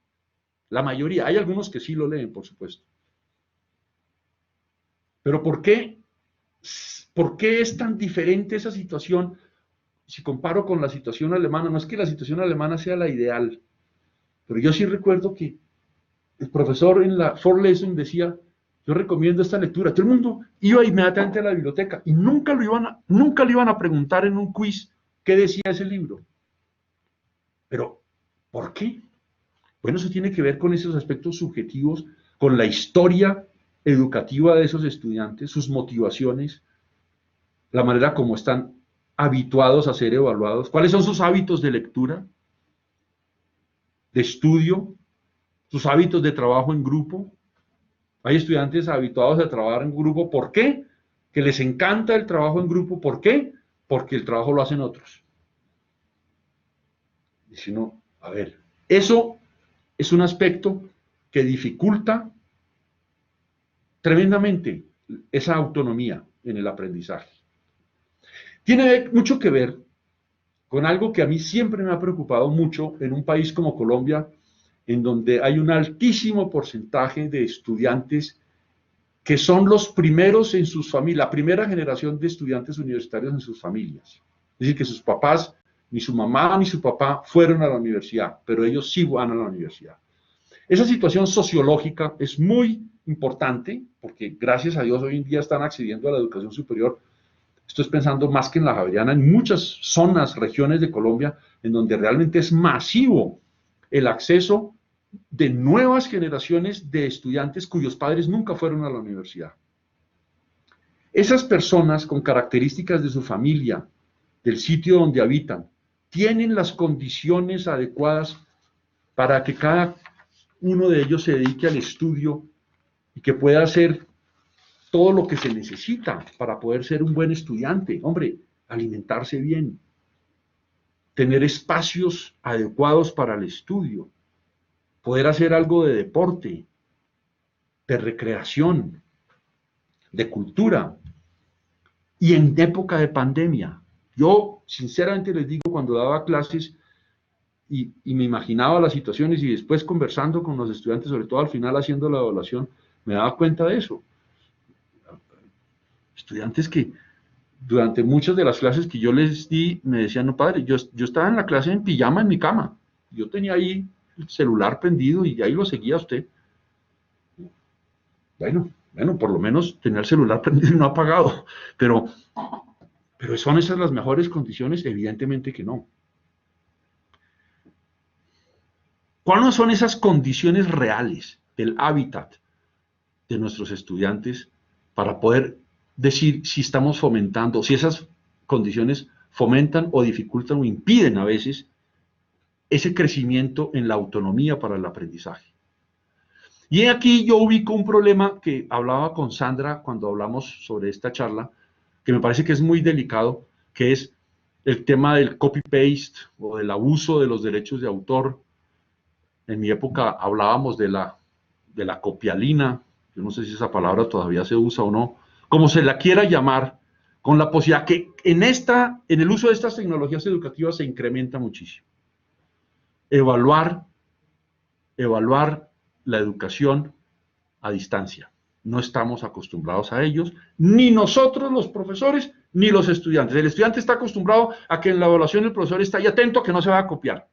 La mayoría, hay algunos que sí lo leen, por supuesto. Pero ¿por qué es tan diferente esa situación si comparo con la situación alemana? No es que la situación alemana sea la ideal, pero yo sí recuerdo que el profesor en la Vorlesung decía, yo recomiendo esta lectura. Todo el mundo iba inmediatamente a la biblioteca y nunca le iban a preguntar en un quiz qué decía ese libro. Pero, ¿por qué? Bueno, eso tiene que ver con esos aspectos subjetivos, con la historia educativa de esos estudiantes, sus motivaciones, la manera como están habituados a ser evaluados, cuáles son sus hábitos de lectura, de estudio, sus hábitos de trabajo en grupo. Hay estudiantes habituados a trabajar en grupo. ¿Por qué? Que les encanta el trabajo en grupo. ¿Por qué? Porque el trabajo lo hacen otros. Y si no, a ver, eso es un aspecto que dificulta tremendamente esa autonomía en el aprendizaje. Tiene mucho que ver con algo que a mí siempre me ha preocupado mucho en un país como Colombia, en donde hay un altísimo porcentaje de estudiantes que son los primeros en sus familias, la primera generación de estudiantes universitarios en sus familias. Es decir, que sus papás, ni su mamá ni su papá fueron a la universidad, pero ellos sí van a la universidad. Esa situación sociológica es muy importante, porque gracias a Dios hoy en día están accediendo a la educación superior. Estoy pensando más que en la Javeriana, en muchas zonas, regiones de Colombia, en donde realmente es masivo el acceso de nuevas generaciones de estudiantes cuyos padres nunca fueron a la universidad. Esas personas con características de su familia, del sitio donde habitan, tienen las condiciones adecuadas para que cada uno de ellos se dedique al estudio y que pueda hacer todo lo que se necesita para poder ser un buen estudiante. Hombre, alimentarse bien, tener espacios adecuados para el estudio, poder hacer algo de deporte, de recreación, de cultura. Y en época de pandemia, yo sinceramente les digo, cuando daba clases y me imaginaba las situaciones y después conversando con los estudiantes, sobre todo al final haciendo la evaluación, me daba cuenta de eso. Estudiantes que durante muchas de las clases que yo les di, me decían, no padre, yo estaba en la clase en pijama en mi cama, yo tenía ahí el celular prendido y ahí lo seguía usted. Bueno, por lo menos tenía el celular prendido y no apagado, pero ¿son esas las mejores condiciones? Evidentemente que no. ¿Cuáles son esas condiciones reales del hábitat de nuestros estudiantes para poder decir si estamos fomentando, si esas condiciones fomentan o dificultan o impiden a veces ese crecimiento en la autonomía para el aprendizaje. Y aquí yo ubico un problema que hablaba con Sandra cuando hablamos sobre esta charla, que me parece que es muy delicado, que es el tema del copy-paste o del abuso de los derechos de autor. En mi época hablábamos de la copialina, yo no sé si esa palabra todavía se usa o no, como se la quiera llamar, con la posibilidad que en el uso de estas tecnologías educativas se incrementa muchísimo. Evaluar la educación a distancia. No estamos acostumbrados a ellos, ni nosotros los profesores, ni los estudiantes. El estudiante está acostumbrado a que en la evaluación el profesor está ahí atento a que no se va a copiar.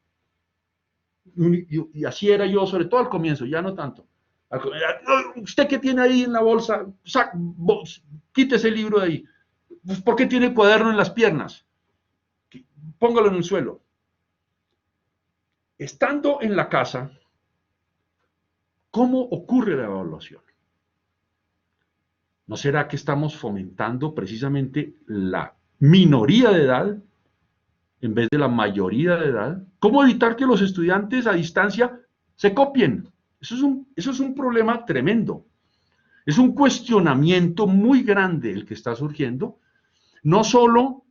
Y así era yo, sobre todo al comienzo, ya no tanto. ¿Usted qué tiene ahí en la bolsa? Quítese el libro de ahí. ¿Por qué tiene el cuaderno en las piernas? Póngalo en el suelo. Estando en la casa, ¿cómo ocurre la evaluación? ¿No será que estamos fomentando precisamente la minoría de edad en vez de la mayoría de edad? ¿Cómo evitar que los estudiantes a distancia se copien? Eso es un problema tremendo. Es un cuestionamiento muy grande el que está surgiendo, no solo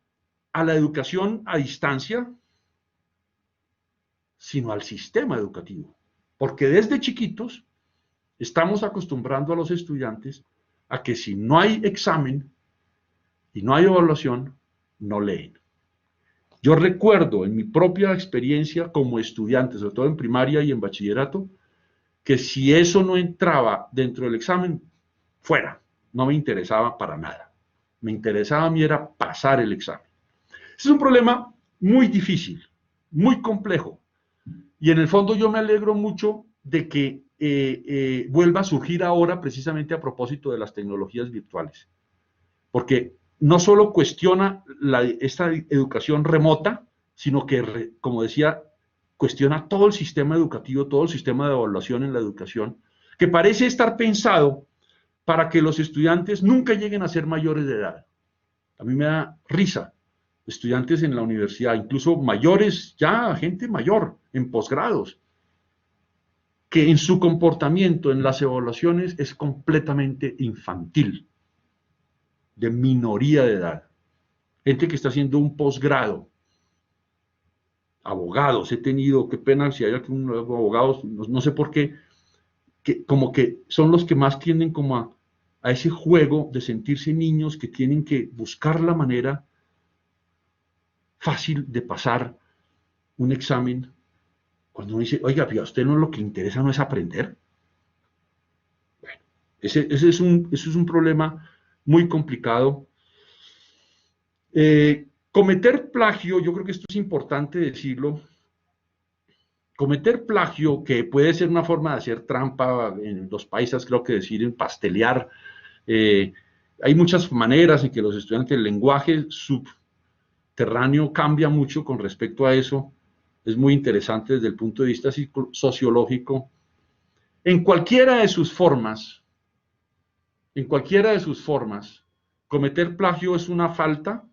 a la educación a distancia, sino al sistema educativo. Porque desde chiquitos estamos acostumbrando a los estudiantes a que si no hay examen y no hay evaluación, no leen. Yo recuerdo en mi propia experiencia como estudiante, sobre todo en primaria y en bachillerato, que si eso no entraba dentro del examen, fuera, no me interesaba para nada. Me interesaba a mí era pasar el examen. Ese es un problema muy difícil, muy complejo, y en el fondo yo me alegro mucho de que vuelva a surgir ahora precisamente a propósito de las tecnologías virtuales, porque no solo cuestiona esta educación remota, sino que, como decía, cuestiona todo el sistema educativo, todo el sistema de evaluación en la educación, que parece estar pensado para que los estudiantes nunca lleguen a ser mayores de edad. A mí me da risa, estudiantes en la universidad, incluso mayores, ya gente mayor, en posgrados, que en su comportamiento en las evaluaciones es completamente infantil, de minoría de edad. Gente que está haciendo un posgrado, abogados, he tenido, qué pena si hay algún abogados, no sé por qué, que como que son los que más tienden como a ese juego de sentirse niños que tienen que buscar la manera fácil de pasar un examen, cuando uno dice, oiga, pero a usted no lo que interesa no es aprender. Bueno, ese es un problema muy complicado. Cometer plagio, yo creo que esto es importante decirlo, cometer plagio, que puede ser una forma de hacer trampa, en los paisas creo que decir pastelear, hay muchas maneras en que los estudiantes, el lenguaje subterráneo cambia mucho con respecto a eso, es muy interesante desde el punto de vista sociológico. En cualquiera de sus formas, cometer plagio es una falta,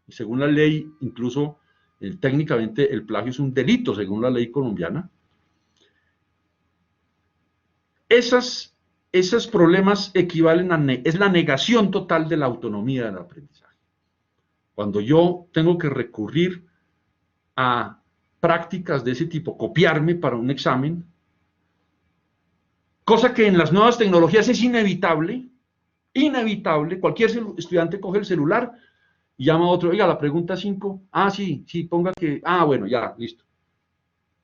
y según la ley, incluso técnicamente el plagio es un delito según la ley colombiana. Esos problemas equivalen es la negación total de la autonomía del aprendizaje. Cuando yo tengo que recurrir a prácticas de ese tipo, copiarme para un examen, cosa que en las nuevas tecnologías es inevitable, cualquier estudiante coge el celular y llama a otro, oiga, la pregunta 5, sí, ponga que, bueno, ya, listo.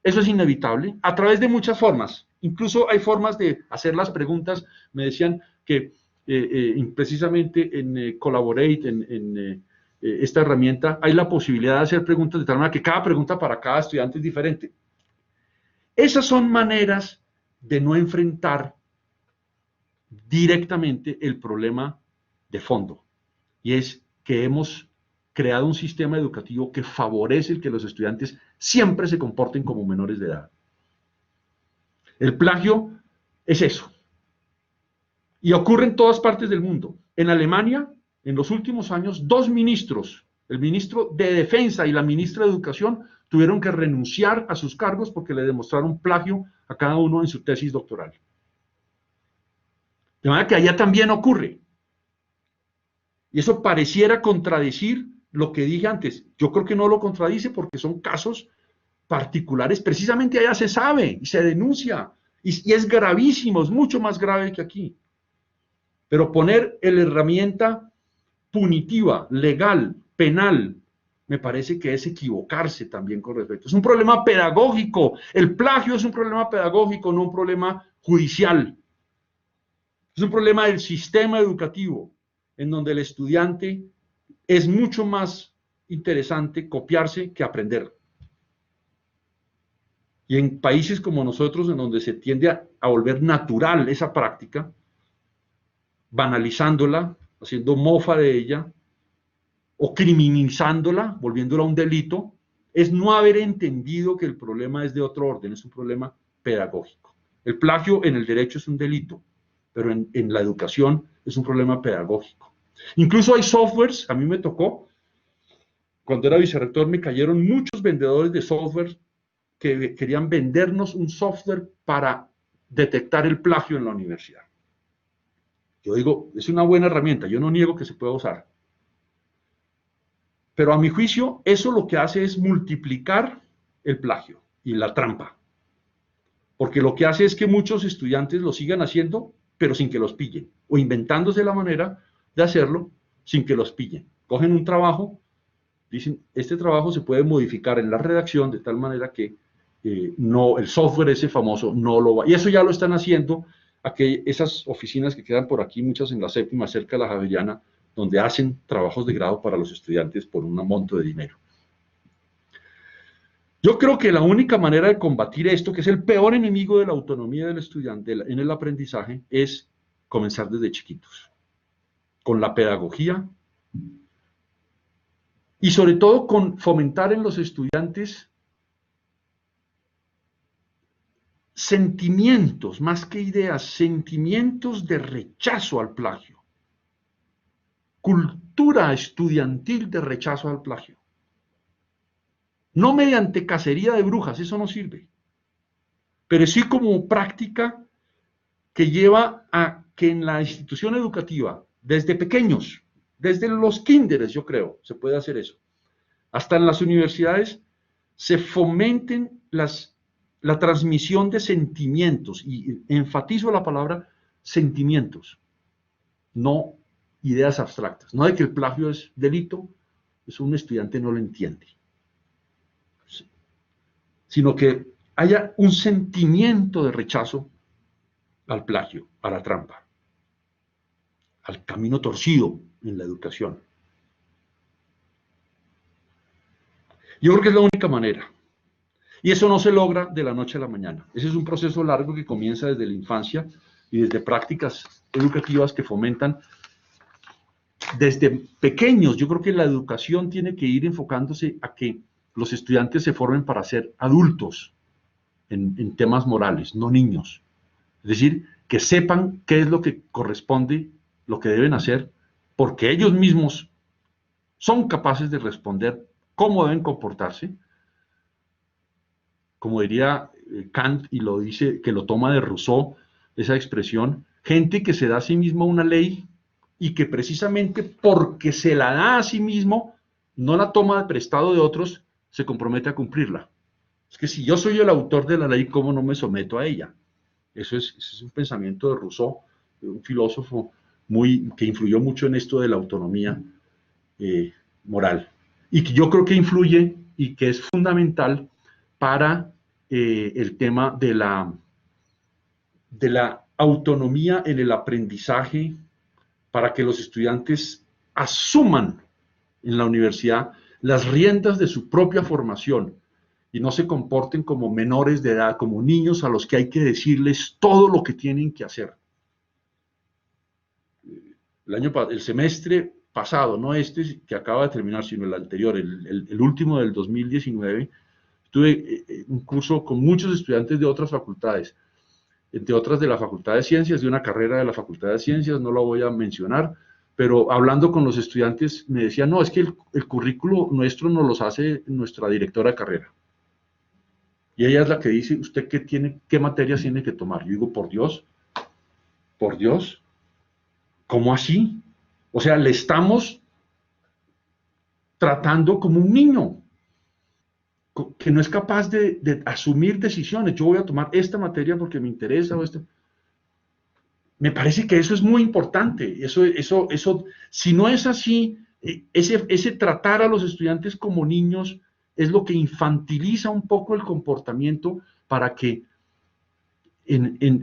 Eso es inevitable, a través de muchas formas, incluso hay formas de hacer las preguntas, me decían que precisamente en Collaborate, en esta herramienta, hay la posibilidad de hacer preguntas de tal manera que cada pregunta para cada estudiante es diferente. Esas son maneras de no enfrentar directamente el problema de fondo, y es que hemos creado un sistema educativo que favorece el que los estudiantes siempre se comporten como menores de edad. El plagio es eso, y ocurre en todas partes del mundo. En Alemania, en los últimos años, 2 ministros, el ministro de Defensa y la ministra de Educación, tuvieron que renunciar a sus cargos porque le demostraron plagio a cada uno en su tesis doctoral. De manera que allá también ocurre. Y eso pareciera contradecir lo que dije antes. Yo creo que no lo contradice porque son casos particulares. Precisamente allá se sabe y se denuncia. Y es gravísimo, es mucho más grave que aquí. Pero poner la herramienta punitiva, legal, penal, me parece que es equivocarse también con respecto. Es un problema pedagógico. El plagio es un problema pedagógico, no un problema judicial. Es un problema del sistema educativo, en donde el estudiante es mucho más interesante copiarse que aprender. Y en países como nosotros, en donde se tiende a volver natural esa práctica, banalizándola, haciendo mofa de ella, o criminalizándola, volviéndola un delito, es no haber entendido que el problema es de otro orden, es un problema pedagógico. El plagio en el derecho es un delito, pero en la educación es un problema pedagógico. Incluso hay softwares, a mí me tocó, cuando era vicerrector me cayeron muchos vendedores de software que querían vendernos un software para detectar el plagio en la universidad. Yo digo, es una buena herramienta, yo no niego que se pueda usar. Pero a mi juicio, eso lo que hace es multiplicar el plagio y la trampa. Porque lo que hace es que muchos estudiantes lo sigan haciendo, pero sin que los pillen. O inventándose la manera de hacerlo sin que los pillen. Cogen un trabajo, dicen, este trabajo se puede modificar en la redacción de tal manera que no, el software ese famoso no lo va. Y eso ya lo están haciendo esas oficinas que quedan por aquí, muchas en la séptima, cerca de la Javeriana, donde hacen trabajos de grado para los estudiantes por un monto de dinero. Yo creo que la única manera de combatir esto, que es el peor enemigo de la autonomía del estudiante en el aprendizaje, es comenzar desde chiquitos, con la pedagogía y sobre todo con fomentar en los estudiantes sentimientos, más que ideas, sentimientos de rechazo al plagio. Cultura estudiantil de rechazo al plagio. No mediante cacería de brujas, eso no sirve. Pero sí como práctica que lleva a que en la institución educativa, desde pequeños, desde los kinderes, yo creo, se puede hacer eso, hasta en las universidades, se fomenten la transmisión de sentimientos, y enfatizo la palabra sentimientos, no ideas abstractas, no de que el plagio es delito, eso un estudiante no lo entiende, sino que haya un sentimiento de rechazo al plagio, a la trampa, al camino torcido en la educación. Yo creo que es la única manera. Y eso no se logra de la noche a la mañana. Ese es un proceso largo que comienza desde la infancia y desde prácticas educativas que fomentan desde pequeños. Yo creo que la educación tiene que ir enfocándose a que los estudiantes se formen para ser adultos en temas morales, no niños. Es decir, que sepan qué es lo que corresponde, lo que deben hacer, porque ellos mismos son capaces de responder cómo deben comportarse. Como diría Kant, y lo dice, que lo toma de Rousseau, esa expresión, gente que se da a sí misma una ley y que precisamente porque se la da a sí mismo, no la toma de prestado de otros, se compromete a cumplirla. Es que si yo soy el autor de la ley, ¿cómo no me someto a ella? Ese es un pensamiento de Rousseau, un filósofo que influyó mucho en esto de la autonomía moral. Y que yo creo que influye y que es fundamental para el tema de la autonomía en el aprendizaje, para que los estudiantes asuman en la universidad las riendas de su propia formación y no se comporten como menores de edad, como niños a los que hay que decirles todo lo que tienen que hacer. El semestre pasado, no este que acaba de terminar, sino el anterior, el último del 2019, tuve un curso con muchos estudiantes de otras facultades, entre otras de la Facultad de Ciencias, de una carrera de la Facultad de Ciencias, no la voy a mencionar, pero hablando con los estudiantes me decían, no, es que el currículo nuestro nos los hace nuestra directora de carrera. Y ella es la que dice, ¿usted qué materias tiene que tomar? Yo digo, por Dios, ¿cómo así? O sea, le estamos tratando como un niño que no es capaz de asumir decisiones. Yo voy a tomar esta materia porque me interesa. Me parece que eso es muy importante. Eso, si no es así, ese tratar a los estudiantes como niños es lo que infantiliza un poco el comportamiento para que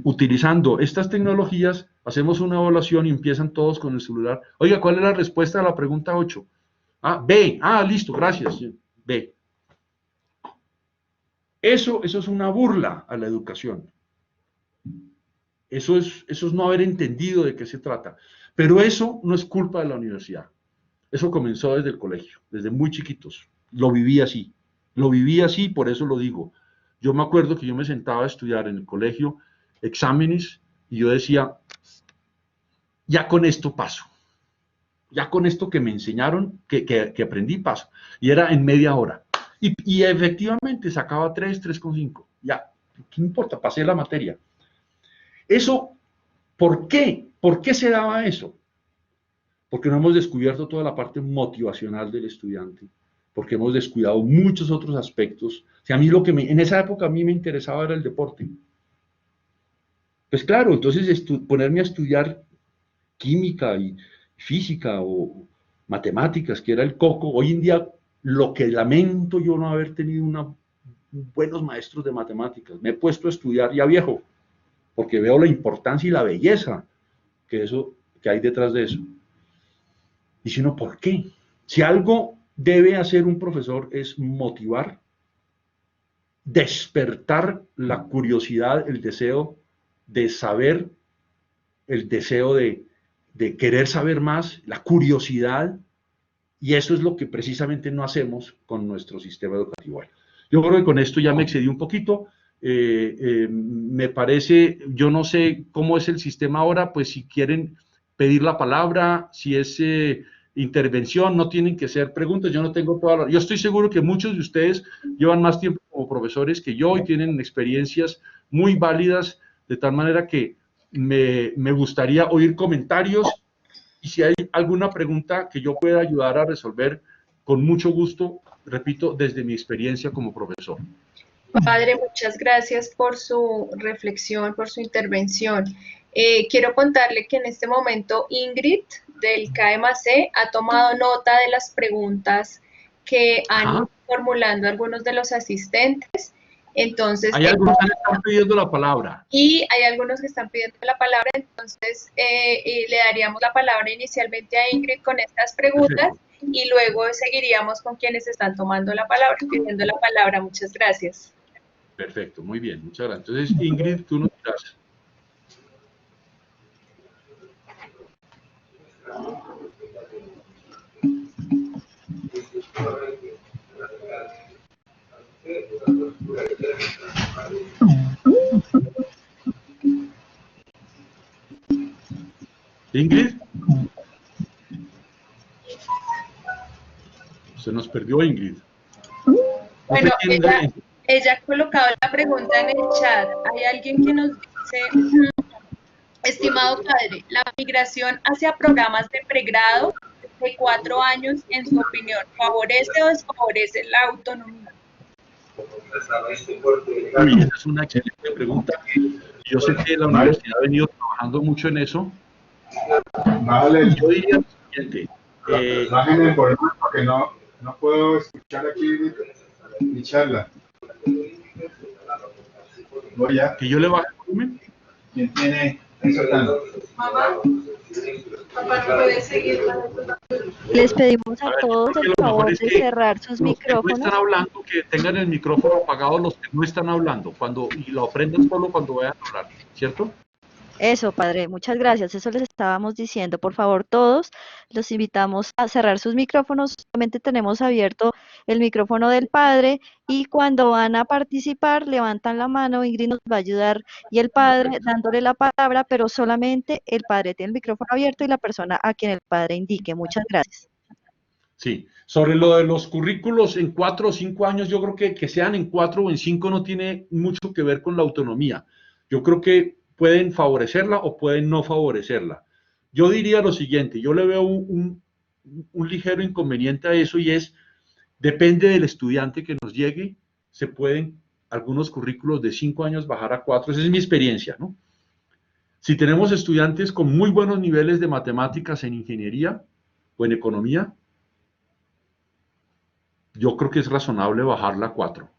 utilizando estas tecnologías hacemos una evaluación y empiezan todos con el celular. Oiga, ¿cuál es la respuesta a la pregunta 8? Ah, B. Ah, listo, gracias. B. Eso es una burla a la educación. Eso es no haber entendido de qué se trata. Pero eso no es culpa de la universidad. Eso comenzó desde el colegio, desde muy chiquitos. Lo viví así, por eso lo digo. Yo me acuerdo que yo me sentaba a estudiar en el colegio exámenes y yo decía, ya con esto paso. Ya con esto que me enseñaron, que aprendí, paso. Y era en media hora. Y efectivamente sacaba 3,5. Ya, ¿qué importa? Pasé la materia. Eso, ¿por qué? ¿Por qué se daba eso? Porque no hemos descubierto toda la parte motivacional del estudiante, porque hemos descuidado muchos otros aspectos. O sea, a mí en esa época a mí me interesaba era el deporte. Pues claro, entonces ponerme a estudiar química y física o matemáticas, que era el coco, hoy en día lo que lamento yo no haber tenido buenos maestros de matemáticas. Me he puesto a estudiar ya viejo, porque veo la importancia y la belleza que hay detrás de eso. Y si no, ¿por qué? Si algo debe hacer un profesor es motivar, despertar la curiosidad, el deseo de saber, el deseo de querer saber más, la curiosidad, y eso es lo que precisamente no hacemos con nuestro sistema educativo. Yo creo que con esto ya me excedí un poquito. Me parece, yo no sé cómo es el sistema ahora, pues si quieren pedir la palabra, si es intervención, no tienen que ser preguntas, yo no tengo yo estoy seguro que muchos de ustedes llevan más tiempo como profesores que yo y tienen experiencias muy válidas, de tal manera que me gustaría oír comentarios y si hay alguna pregunta que yo pueda ayudar a resolver, con mucho gusto, repito, desde mi experiencia como profesor. Padre, muchas gracias por su reflexión, por su intervención. Quiero contarle que en este momento Ingrid del KMAC ha tomado nota de las preguntas que han ido formulando algunos de los asistentes. Entonces, hay algunos que están pidiendo la palabra. Y hay algunos que están pidiendo la palabra, entonces le daríamos la palabra inicialmente a Ingrid con estas preguntas. Perfecto. Y luego seguiríamos con quienes están tomando la palabra, pidiendo la palabra. Muchas gracias. Perfecto, muy bien, muchas gracias. Entonces, Ingrid, tú nos dirás. Ingrid. Se nos perdió Ingrid. Bueno, ella ha colocado la pregunta en el chat. Hay alguien que nos dice, estimado padre, ¿la migración hacia programas de pregrado de 4 años, en su opinión, favorece o desfavorece la autonomía? Uy, esa es una excelente pregunta. Yo sé que la universidad ha venido trabajando mucho en eso. Vale. Yo diría lo siguiente. Bajen el volumen porque no puedo escuchar aquí mi charla. Voy ya. ¿Que yo le baje el volumen? ¿Quién tiene eso tanto? Papá, ¿puedes seguir? Les pedimos a todos el favor de cerrar sus micrófonos. Los que no están hablando, que tengan el micrófono apagado los que no están hablando, y lo aprendan solo cuando vayan a hablar, ¿cierto? Eso, padre, muchas gracias. Eso les estábamos diciendo. Por favor, todos los invitamos a cerrar sus micrófonos. Solamente tenemos abierto el micrófono del padre y cuando van a participar, levantan la mano. Ingrid nos va a ayudar y el padre Perfecto. dándole la palabra, pero solamente el padre tiene el micrófono abierto y la persona a quien el padre indique. Muchas gracias. Sí, sobre lo de los currículos en 4 o 5 años, yo creo que sean en 4 o en 5 no tiene mucho que ver con la autonomía. Yo creo que pueden favorecerla o pueden no favorecerla. Yo diría lo siguiente, yo le veo un ligero inconveniente a eso y es, depende del estudiante que nos llegue, se pueden algunos currículos de 5 años bajar a 4, esa es mi experiencia, ¿no? Si tenemos estudiantes con muy buenos niveles de matemáticas en ingeniería o en economía, yo creo que es razonable bajarla a 4.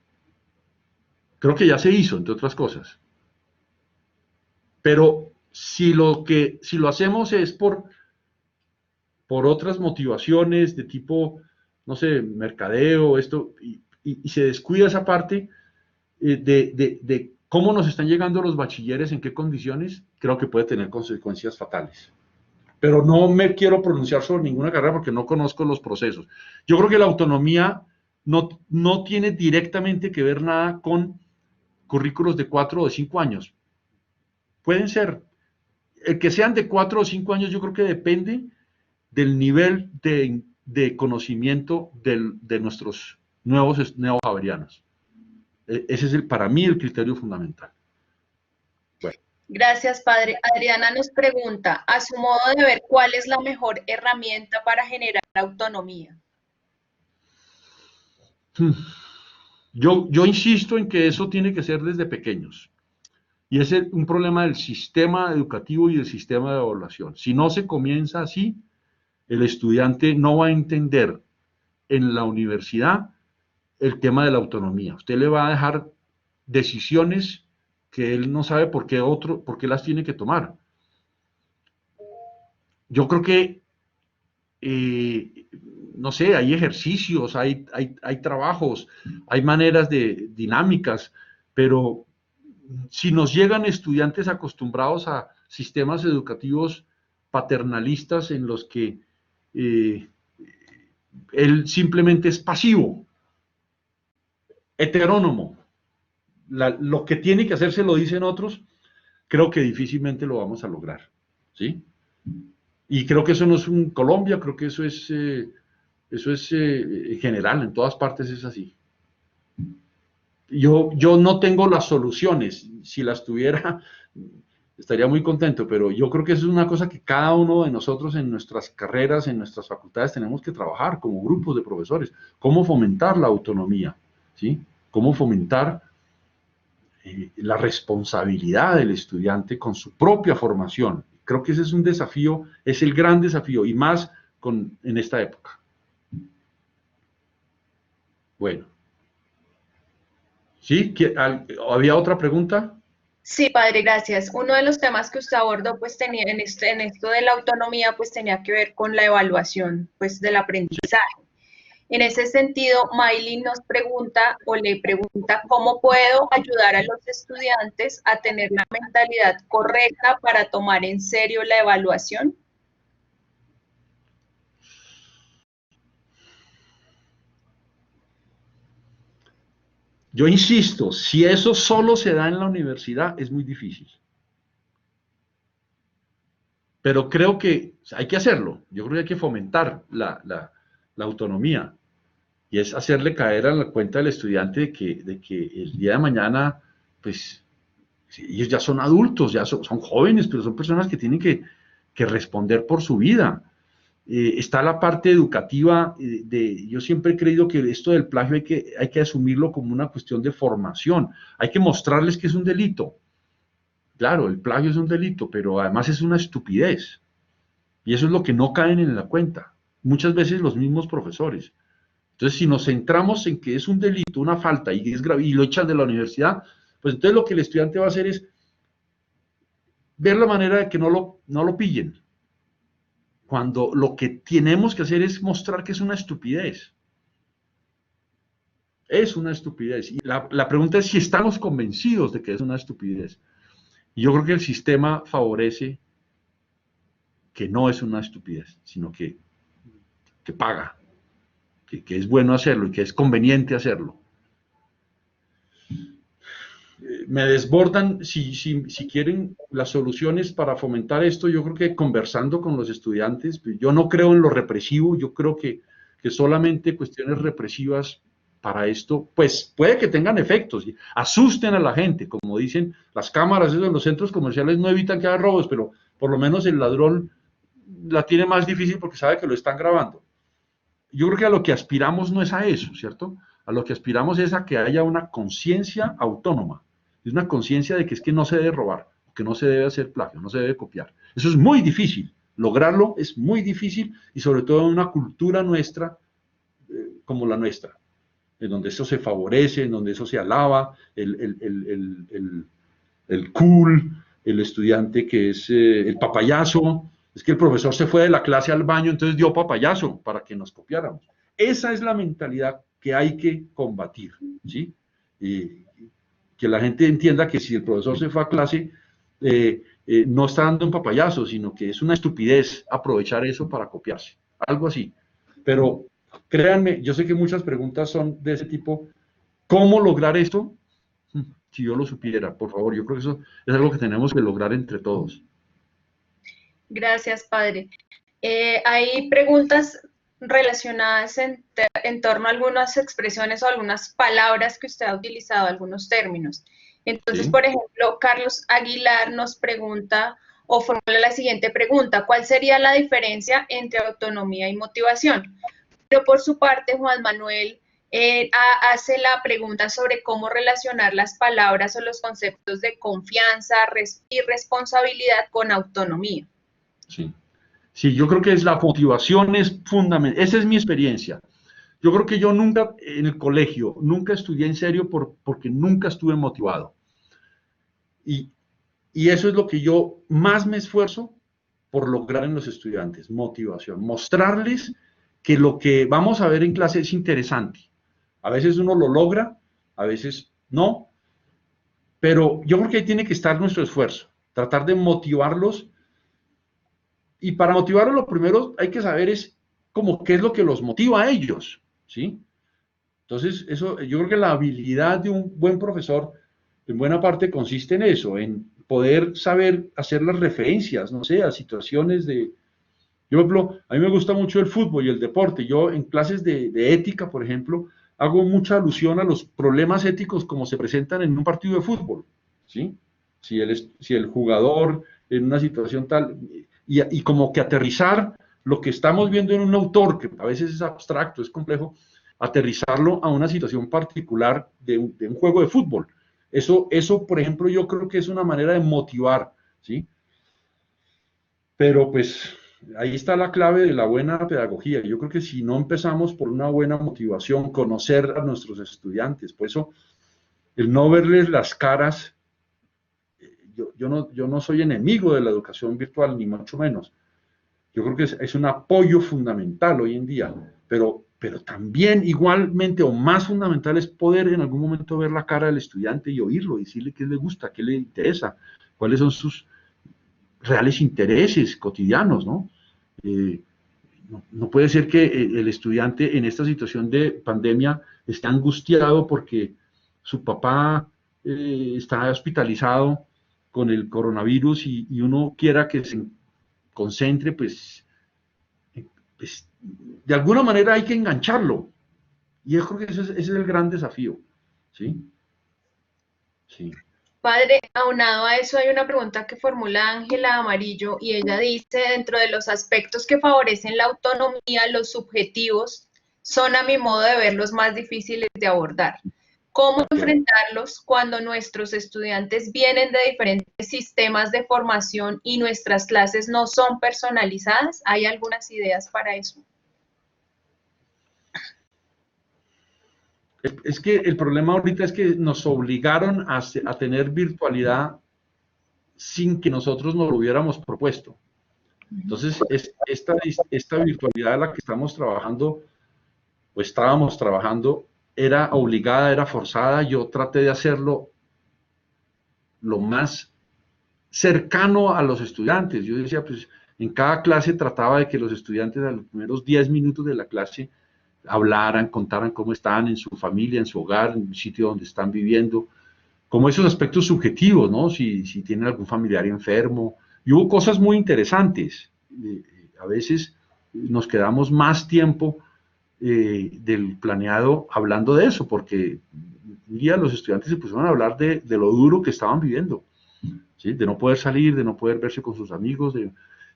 Creo que ya se hizo, entre otras cosas. Pero si lo hacemos es por otras motivaciones de tipo, no sé, mercadeo, esto, y se descuida esa parte de cómo nos están llegando los bachilleres, en qué condiciones, creo que puede tener consecuencias fatales. Pero no me quiero pronunciar sobre ninguna carrera porque no conozco los procesos. Yo creo que la autonomía no tiene directamente que ver nada con currículos de 4 o de 5 años. Pueden ser, el que sean de 4 o 5 años, yo creo que depende del nivel de conocimiento de nuestros nuevos javerianos. Ese es para mí el criterio fundamental. Bueno. Gracias, padre. Adriana nos pregunta, a su modo de ver, ¿cuál es la mejor herramienta para generar autonomía? Yo insisto en que eso tiene que ser desde pequeños. Y es un problema del sistema educativo y del sistema de evaluación. Si no se comienza así, el estudiante no va a entender en la universidad el tema de la autonomía. Usted le va a dejar decisiones que él no sabe por qué las tiene que tomar. Yo creo que, no sé, hay ejercicios, hay trabajos, hay maneras dinámicas, pero si nos llegan estudiantes acostumbrados a sistemas educativos paternalistas en los que él simplemente es pasivo, heterónomo, lo que tiene que hacer se lo dicen otros, creo que difícilmente lo vamos a lograr, ¿sí? Y creo que eso no es un Colombia, creo que eso es en general, en todas partes es así. Yo no tengo las soluciones, si las tuviera estaría muy contento, pero yo creo que eso es una cosa que cada uno de nosotros en nuestras carreras, en nuestras facultades tenemos que trabajar como grupos de profesores, cómo fomentar la autonomía, ¿sí? Cómo fomentar la responsabilidad del estudiante con su propia formación. Creo que ese es un desafío, es el gran desafío, y más en esta época. Bueno. ¿Sí? ¿Había otra pregunta? Sí, padre, gracias. Uno de los temas que usted abordó, pues tenía en esto de la autonomía, pues tenía que ver con la evaluación, pues del aprendizaje. En ese sentido, Maylin nos pregunta o le pregunta cómo puedo ayudar a los estudiantes a tener la mentalidad correcta para tomar en serio la evaluación. Yo insisto, si eso solo se da en la universidad, es muy difícil. Pero creo que hay que hacerlo. Yo creo que hay que fomentar la autonomía. Y es hacerle caer a la cuenta del estudiante de que el día de mañana, pues, ellos ya son adultos, ya son jóvenes, pero son personas que tienen que responder por su vida. Está la parte educativa, yo siempre he creído que esto del plagio hay que asumirlo como una cuestión de formación. Hay que mostrarles que es un delito. Claro, el plagio es un delito, pero además es una estupidez. Y eso es lo que no caen en la cuenta. Muchas veces los mismos profesores. Entonces, si nos centramos en que es un delito, una falta, y es grave, y lo echan de la universidad, pues entonces lo que el estudiante va a hacer es ver la manera de que no lo pillen. Cuando lo que tenemos que hacer es mostrar que es una estupidez. Es una estupidez. Y la pregunta es si estamos convencidos de que es una estupidez. Y yo creo que el sistema favorece que no es una estupidez, sino que paga, que es bueno hacerlo y que es conveniente hacerlo. Me desbordan, si quieren las soluciones para fomentar esto, yo creo que conversando con los estudiantes, yo no creo en lo represivo, yo creo que solamente cuestiones represivas para esto, pues puede que tengan efectos, asusten a la gente, como dicen las cámaras, eso en los centros comerciales no evitan que haya robos, pero por lo menos el ladrón la tiene más difícil porque sabe que lo están grabando. Yo creo que a lo que aspiramos no es a eso, ¿cierto? A lo que aspiramos es a que haya una conciencia autónoma, es una conciencia de que es que no se debe robar, que no se debe hacer plagio, no se debe copiar. Eso es muy difícil, lograrlo es muy difícil y sobre todo en una cultura nuestra como la nuestra, en donde eso se favorece, en donde eso se alaba, el cool, el estudiante que es el papayazo, es que el profesor se fue de la clase al baño, entonces dio papayazo para que nos copiáramos. Esa es la mentalidad que hay que combatir, ¿sí? Que la gente entienda que si el profesor se fue a clase, no está dando un papayazo, sino que es una estupidez aprovechar eso para copiarse, algo así. Pero créanme, yo sé que muchas preguntas son de ese tipo. ¿Cómo lograr esto? Si yo lo supiera, por favor, yo creo que eso es algo que tenemos que lograr entre todos. Gracias, padre. Hay preguntas relacionadas en torno a algunas expresiones o algunas palabras que usted ha utilizado, algunos términos. Entonces, Sí. por ejemplo, Carlos Aguilar nos pregunta o formula la siguiente pregunta: ¿cuál sería la diferencia entre autonomía y motivación? Pero por su parte, Juan Manuel hace la pregunta sobre cómo relacionar las palabras o los conceptos de confianza y responsabilidad con autonomía. Sí. Sí, yo creo que la motivación es fundamental. Esa es mi experiencia. Yo creo que yo nunca, en el colegio, nunca estudié en serio porque nunca estuve motivado. Y eso es lo que yo más me esfuerzo por lograr en los estudiantes, motivación. Mostrarles que lo que vamos a ver en clase es interesante. A veces uno lo logra, a veces no, pero yo creo que ahí tiene que estar nuestro esfuerzo, tratar de motivarlos. Y para motivarlos, lo primero hay que saber es como qué es lo que los motiva a ellos, ¿sí? Entonces, eso, yo creo que la habilidad de un buen profesor, en buena parte, consiste en eso, en poder saber hacer las referencias, no sé, a situaciones de... Yo, por ejemplo, a mí me gusta mucho el fútbol y el deporte. Yo en clases de ética, por ejemplo, hago mucha alusión a los problemas éticos como se presentan en un partido de fútbol, ¿sí? Si el jugador en una situación tal, y como que aterrizar lo que estamos viendo en un autor, que a veces es abstracto, es complejo, aterrizarlo a una situación particular de un juego de fútbol. Eso, por ejemplo, yo creo que es una manera de motivar, ¿sí? Pero pues ahí está la clave de la buena pedagogía. Yo creo que si no empezamos por una buena motivación, conocer a nuestros estudiantes, por eso el no verles las caras, yo no soy enemigo de la educación virtual, ni mucho menos. Yo creo que es un apoyo fundamental hoy en día, pero también igualmente o más fundamental es poder en algún momento ver la cara del estudiante y oírlo, decirle qué le gusta, qué le interesa, cuáles son sus reales intereses cotidianos, ¿no? No puede ser que el estudiante en esta situación de pandemia esté angustiado porque su papá está hospitalizado con el coronavirus y uno quiera que se concentre, pues de alguna manera hay que engancharlo. Y yo creo que ese es el gran desafío, ¿sí? Sí. Padre, aunado a eso hay una pregunta que formula Ángela Amarillo y ella dice: dentro de los aspectos que favorecen la autonomía, los subjetivos son, a mi modo de ver, los más difíciles de abordar. ¿Cómo enfrentarlos cuando nuestros estudiantes vienen de diferentes sistemas de formación y nuestras clases no son personalizadas? ¿Hay algunas ideas para eso? Es que el problema ahorita es que nos obligaron a tener virtualidad sin que nosotros nos lo hubiéramos propuesto. Entonces, esta virtualidad de la que estamos trabajando, o estábamos trabajando, era obligada, era forzada. Yo traté de hacerlo lo más cercano a los estudiantes. Yo decía, pues en cada clase trataba de que los estudiantes a los primeros 10 minutos de la clase hablaran, contaran cómo estaban en su familia, en su hogar, en el sitio donde están viviendo, como esos aspectos subjetivos, ¿no? Si tienen algún familiar enfermo. Y hubo cosas muy interesantes. A veces nos quedamos más tiempo del planeado hablando de eso, porque un día los estudiantes se pusieron a hablar de lo duro que estaban viviendo, ¿sí? De no poder salir, de no poder verse con sus amigos.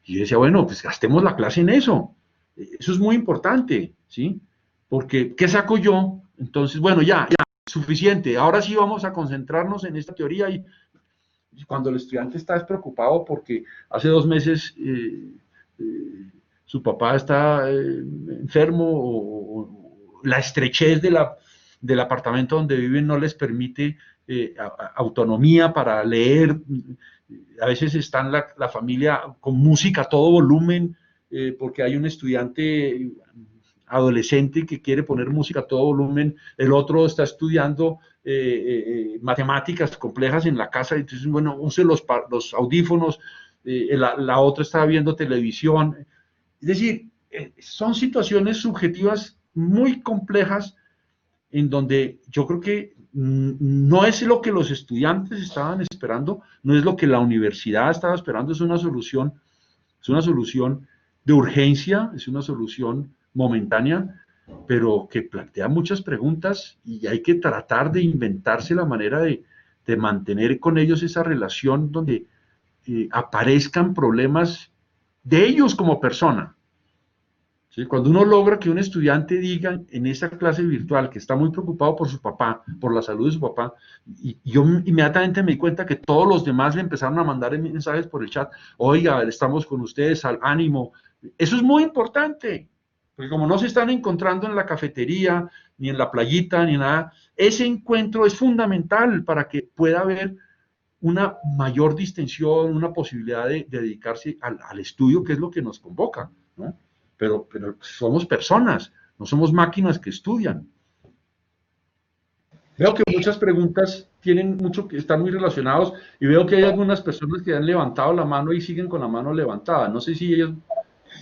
Y yo decía, bueno, pues gastemos la clase en eso. Eso es muy importante, ¿sí? Porque, ¿qué saco yo? Entonces, bueno, ya, suficiente. Ahora sí vamos a concentrarnos en esta teoría y cuando el estudiante está despreocupado porque hace 2 meses su papá está enfermo o la estrechez del apartamento donde viven no les permite autonomía para leer. A veces está la familia con música a todo volumen porque hay un estudiante adolescente que quiere poner música a todo volumen, el otro está estudiando matemáticas complejas en la casa, entonces, bueno, use los audífonos, la otra está viendo televisión. Es decir, son situaciones subjetivas muy complejas en donde yo creo que no es lo que los estudiantes estaban esperando, no es lo que la universidad estaba esperando, es una solución de urgencia, es una solución momentánea, pero que plantea muchas preguntas y hay que tratar de inventarse la manera de mantener con ellos esa relación donde aparezcan problemas de ellos como persona. ¿Sí? Cuando uno logra que un estudiante diga en esa clase virtual que está muy preocupado por su papá, por la salud de su papá, y yo inmediatamente me di cuenta que todos los demás le empezaron a mandar mensajes por el chat, oiga, estamos con ustedes, al ánimo. Eso es muy importante, porque como no se están encontrando en la cafetería, ni en la playita, ni nada, ese encuentro es fundamental para que pueda haber una mayor distensión, una posibilidad de dedicarse al estudio, que es lo que nos convoca, ¿no? Pero somos personas, no somos máquinas que estudian. Veo que muchas preguntas están muy relacionados y veo que hay algunas personas que han levantado la mano y siguen con la mano levantada. No sé si ellos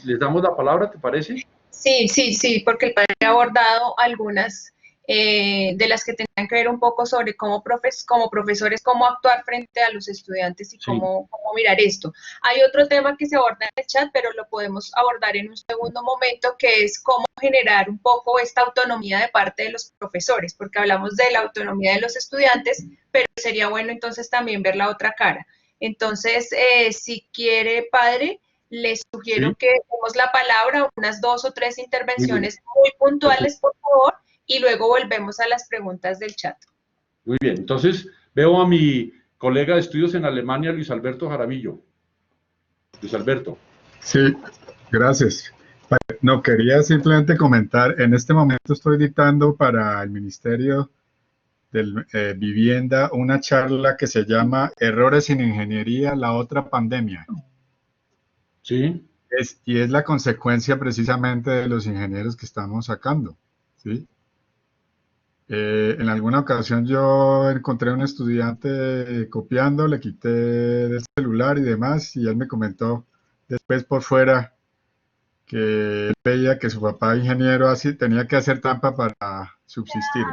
les damos la palabra, ¿te parece? Sí, porque el padre ha abordado algunas de las que tenían que ver un poco sobre como profesores, cómo actuar frente a los estudiantes y cómo mirar esto. Hay otro tema que se aborda en el chat, pero lo podemos abordar en un segundo momento, que es cómo generar un poco esta autonomía de parte de los profesores, porque hablamos de la autonomía de los estudiantes, pero sería bueno entonces también ver la otra cara. Entonces, si quiere, padre, les sugiero que demos la palabra, unas 2 o 3 intervenciones muy puntuales, por favor, y luego volvemos a las preguntas del chat. Muy bien, entonces veo a mi colega de estudios en Alemania, Luis Alberto Jaramillo. Luis Alberto. Sí, gracias. No, quería simplemente comentar, en este momento estoy dictando para el Ministerio de Vivienda una charla que se llama Errores en Ingeniería, la otra pandemia. Sí. Y es la consecuencia precisamente de los ingenieros que estamos sacando, ¿sí? En alguna ocasión yo encontré a un estudiante copiando, le quité del celular y demás, y él me comentó después por fuera que él veía que su papá ingeniero así tenía que hacer trampa para subsistir.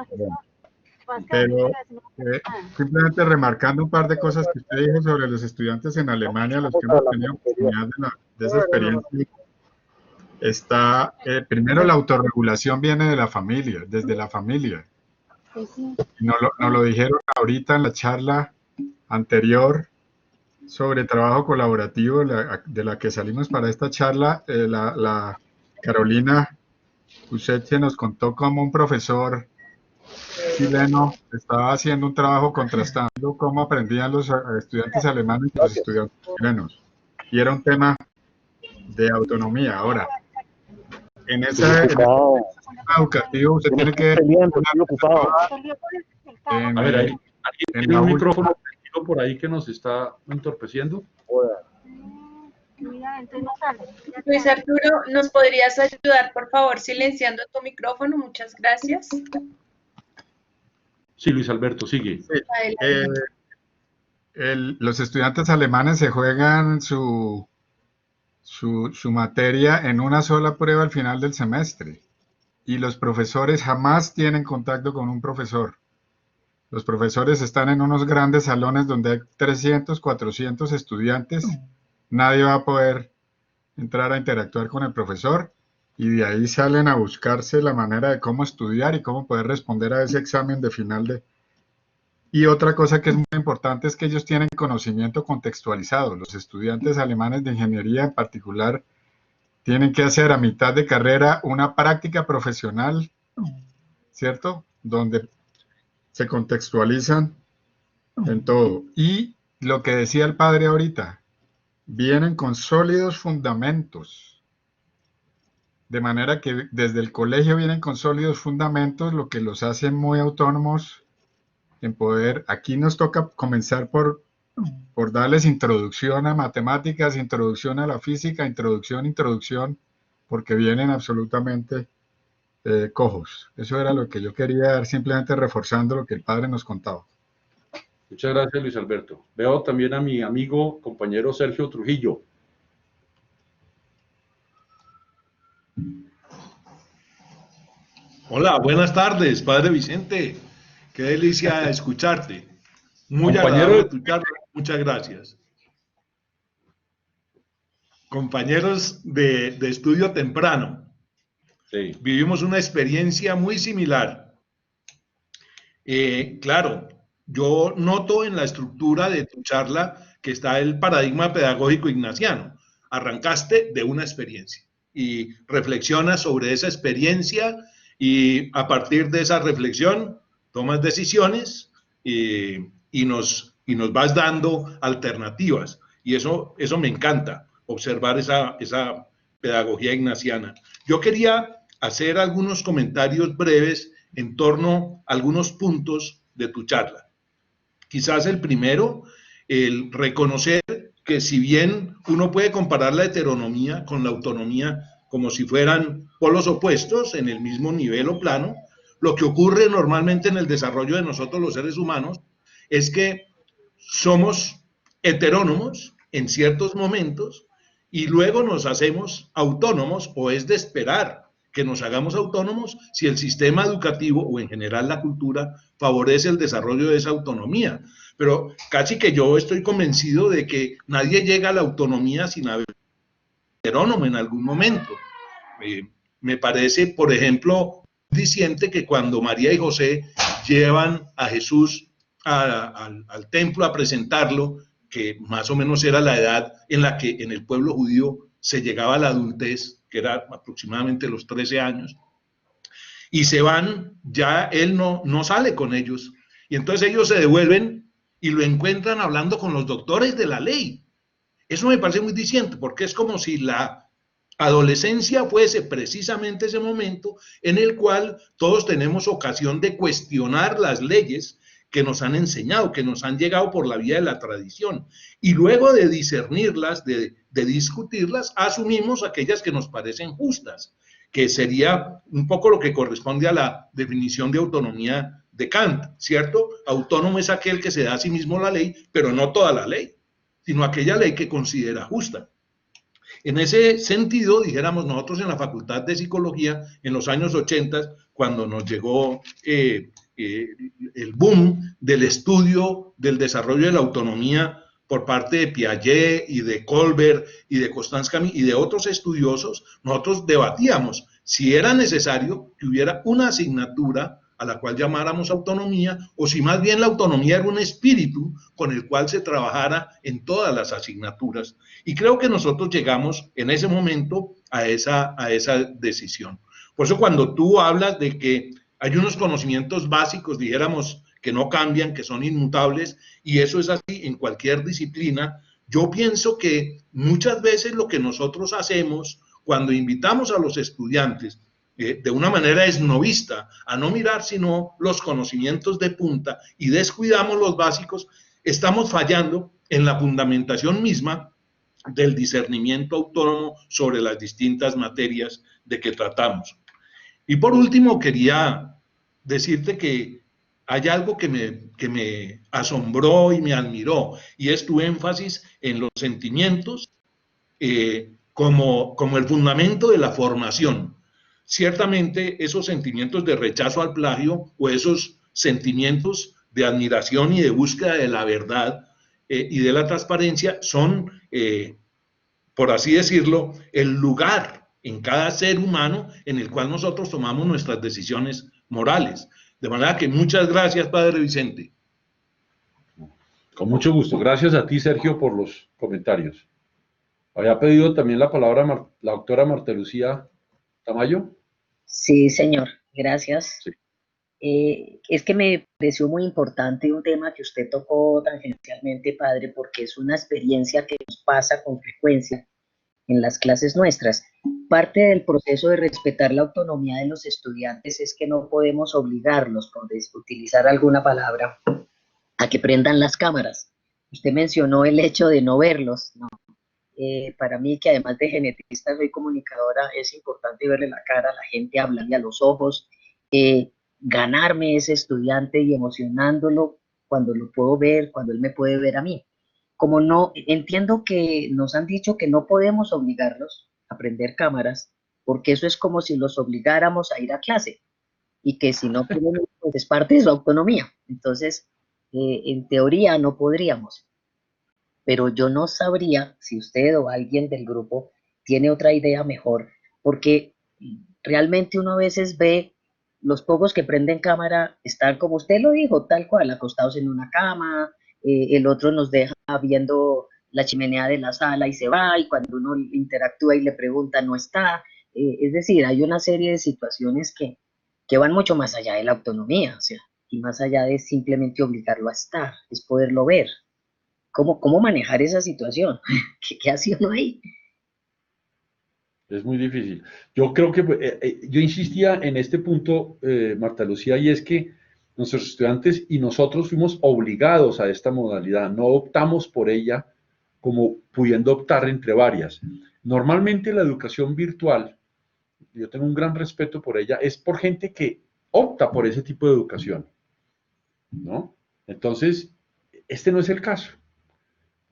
Pero simplemente remarcando un par de cosas que usted dijo sobre los estudiantes en Alemania, los que hemos tenido oportunidad de esa experiencia, está, primero la autorregulación viene de la familia, desde la familia. Nos lo dijeron ahorita en la charla anterior sobre trabajo colaborativo, de la que salimos para esta charla, la Carolina Useche nos contó cómo un profesor chileno estaba haciendo un trabajo contrastando cómo aprendían los estudiantes alemanes y los estudiantes chilenos. Y era un tema de autonomía. Ahora, en ese sistema educativo usted tiene que... A ver, ¿alguien tiene un micrófono por ahí que nos está entorpeciendo? Luis Arturo, ¿nos podrías ayudar, por favor, silenciando tu micrófono? Muchas gracias. Sí, Luis Alberto, sigue. Sí. los estudiantes alemanes se juegan su materia en una sola prueba al final del semestre y los profesores jamás tienen contacto con un profesor. Los profesores están en unos grandes salones donde hay 300, 400 estudiantes. Nadie va a poder entrar a interactuar con el profesor y de ahí salen a buscarse la manera de cómo estudiar y cómo poder responder a ese examen de final de... Y otra cosa que es muy importante es que ellos tienen conocimiento contextualizado. Los estudiantes alemanes de ingeniería en particular tienen que hacer a mitad de carrera una práctica profesional, ¿cierto? Donde se contextualizan en todo. Y lo que decía el padre ahorita, vienen con sólidos fundamentos. De manera que desde el colegio vienen con sólidos fundamentos, lo que los hace muy autónomos en poder. Aquí nos toca comenzar por darles introducción a matemáticas, introducción a la física, introducción, porque vienen absolutamente cojos. Eso era lo que yo quería dar, simplemente reforzando lo que el padre nos contaba. Muchas gracias, Luis Alberto. Veo también a mi amigo, compañero Sergio Trujillo. Hola, buenas tardes, Padre Vicente. Qué delicia escucharte. Muy agradable tu charla. Muchas gracias. Compañeros de estudio temprano. Sí. Vivimos una experiencia muy similar. Claro, yo noto en la estructura de tu charla que está el paradigma pedagógico ignaciano. Arrancaste de una experiencia y reflexionas sobre esa experiencia y a partir de esa reflexión tomas decisiones y nos vas dando alternativas. Y eso me encanta, observar esa pedagogía ignaciana. Yo quería hacer algunos comentarios breves en torno a algunos puntos de tu charla. Quizás el primero, el reconocer que si bien uno puede comparar la heteronomía con la autonomía como si fueran polos opuestos en el mismo nivel o plano, lo que ocurre normalmente en el desarrollo de nosotros los seres humanos es que somos heterónomos en ciertos momentos y luego nos hacemos autónomos, o es de esperar que nos hagamos autónomos si el sistema educativo o en general la cultura favorece el desarrollo de esa autonomía. Pero casi que yo estoy convencido de que nadie llega a la autonomía sin haber heterónomo en algún momento. Me parece, por ejemplo, diciente que cuando María y José llevan a Jesús al templo a presentarlo, que más o menos era la edad en la que en el pueblo judío se llegaba a la adultez, que era aproximadamente los 13 años, y se van, ya él no sale con ellos, y entonces ellos se devuelven y lo encuentran hablando con los doctores de la ley. Eso me parece muy diciente, porque es como si la adolescencia fuese precisamente ese momento en el cual todos tenemos ocasión de cuestionar las leyes que nos han enseñado, que nos han llegado por la vía de la tradición, y luego de discernirlas, de discutirlas, asumimos aquellas que nos parecen justas, que sería un poco lo que corresponde a la definición de autonomía de Kant, ¿cierto? Autónomo es aquel que se da a sí mismo la ley, pero no toda la ley, sino aquella ley que considera justa. En ese sentido, dijéramos nosotros en la Facultad de Psicología, en los años 80, cuando nos llegó el boom del estudio del desarrollo de la autonomía por parte de Piaget y de Colbert y de Constance y de otros estudiosos, nosotros debatíamos si era necesario que hubiera una asignatura a la cual llamáramos autonomía, o si más bien la autonomía era un espíritu con el cual se trabajara en todas las asignaturas. Y creo que nosotros llegamos en ese momento a esa decisión. Por eso cuando tú hablas de que hay unos conocimientos básicos, dijéramos, que no cambian, que son inmutables, y eso es así en cualquier disciplina, yo pienso que muchas veces lo que nosotros hacemos cuando invitamos a los estudiantes de una manera esnovista a no mirar sino los conocimientos de punta y descuidamos los básicos, estamos fallando en la fundamentación misma del discernimiento autónomo sobre las distintas materias de que tratamos. Y por último, quería decirte que hay algo que me asombró y me admiró, y es tu énfasis en los sentimientos como el fundamento de la formación. Ciertamente esos sentimientos de rechazo al plagio o esos sentimientos de admiración y de búsqueda de la verdad y de la transparencia son, por así decirlo, el lugar en cada ser humano en el cual nosotros tomamos nuestras decisiones morales. De manera que muchas gracias, Padre Vicente. Con mucho gusto. Gracias a ti, Sergio, por los comentarios. Había pedido también la palabra la doctora Marta Lucía Tamayo. Sí, señor, gracias. Sí. Es que me pareció muy importante un tema que usted tocó tangencialmente, padre, porque es una experiencia que nos pasa con frecuencia en las clases nuestras. Parte del proceso de respetar la autonomía de los estudiantes es que no podemos obligarlos, por utilizar alguna palabra, a que prendan las cámaras. Usted mencionó el hecho de no verlos, ¿no? Para mí, que además de genetista soy comunicadora, es importante verle la cara a la gente, hablarle a los ojos, ganarme ese estudiante y emocionándolo cuando lo puedo ver, cuando él me puede ver a mí. Como no, entiendo que nos han dicho que no podemos obligarlos a prender cámaras, porque eso es como si los obligáramos a ir a clase, y que si no quieren, pues es parte de su autonomía. Entonces, en teoría no podríamos, pero yo no sabría si usted o alguien del grupo tiene otra idea mejor, porque realmente uno a veces ve los pocos que prenden cámara, están como usted lo dijo, tal cual, acostados en una cama, el otro nos deja viendo la chimenea de la sala y se va, y cuando uno interactúa y le pregunta, no está. Es decir, hay una serie de situaciones que van mucho más allá de la autonomía, o sea, y más allá de simplemente obligarlo a estar, es poderlo ver. ¿Cómo manejar esa situación? ¿Qué hace uno ahí? Es muy difícil. Yo creo que yo insistía en este punto, Marta Lucía, y es que nuestros estudiantes y nosotros fuimos obligados a esta modalidad, no optamos por ella como pudiendo optar entre varias. Normalmente la educación virtual, yo tengo un gran respeto por ella, es por gente que opta por ese tipo de educación, ¿no? Entonces, este no es el caso.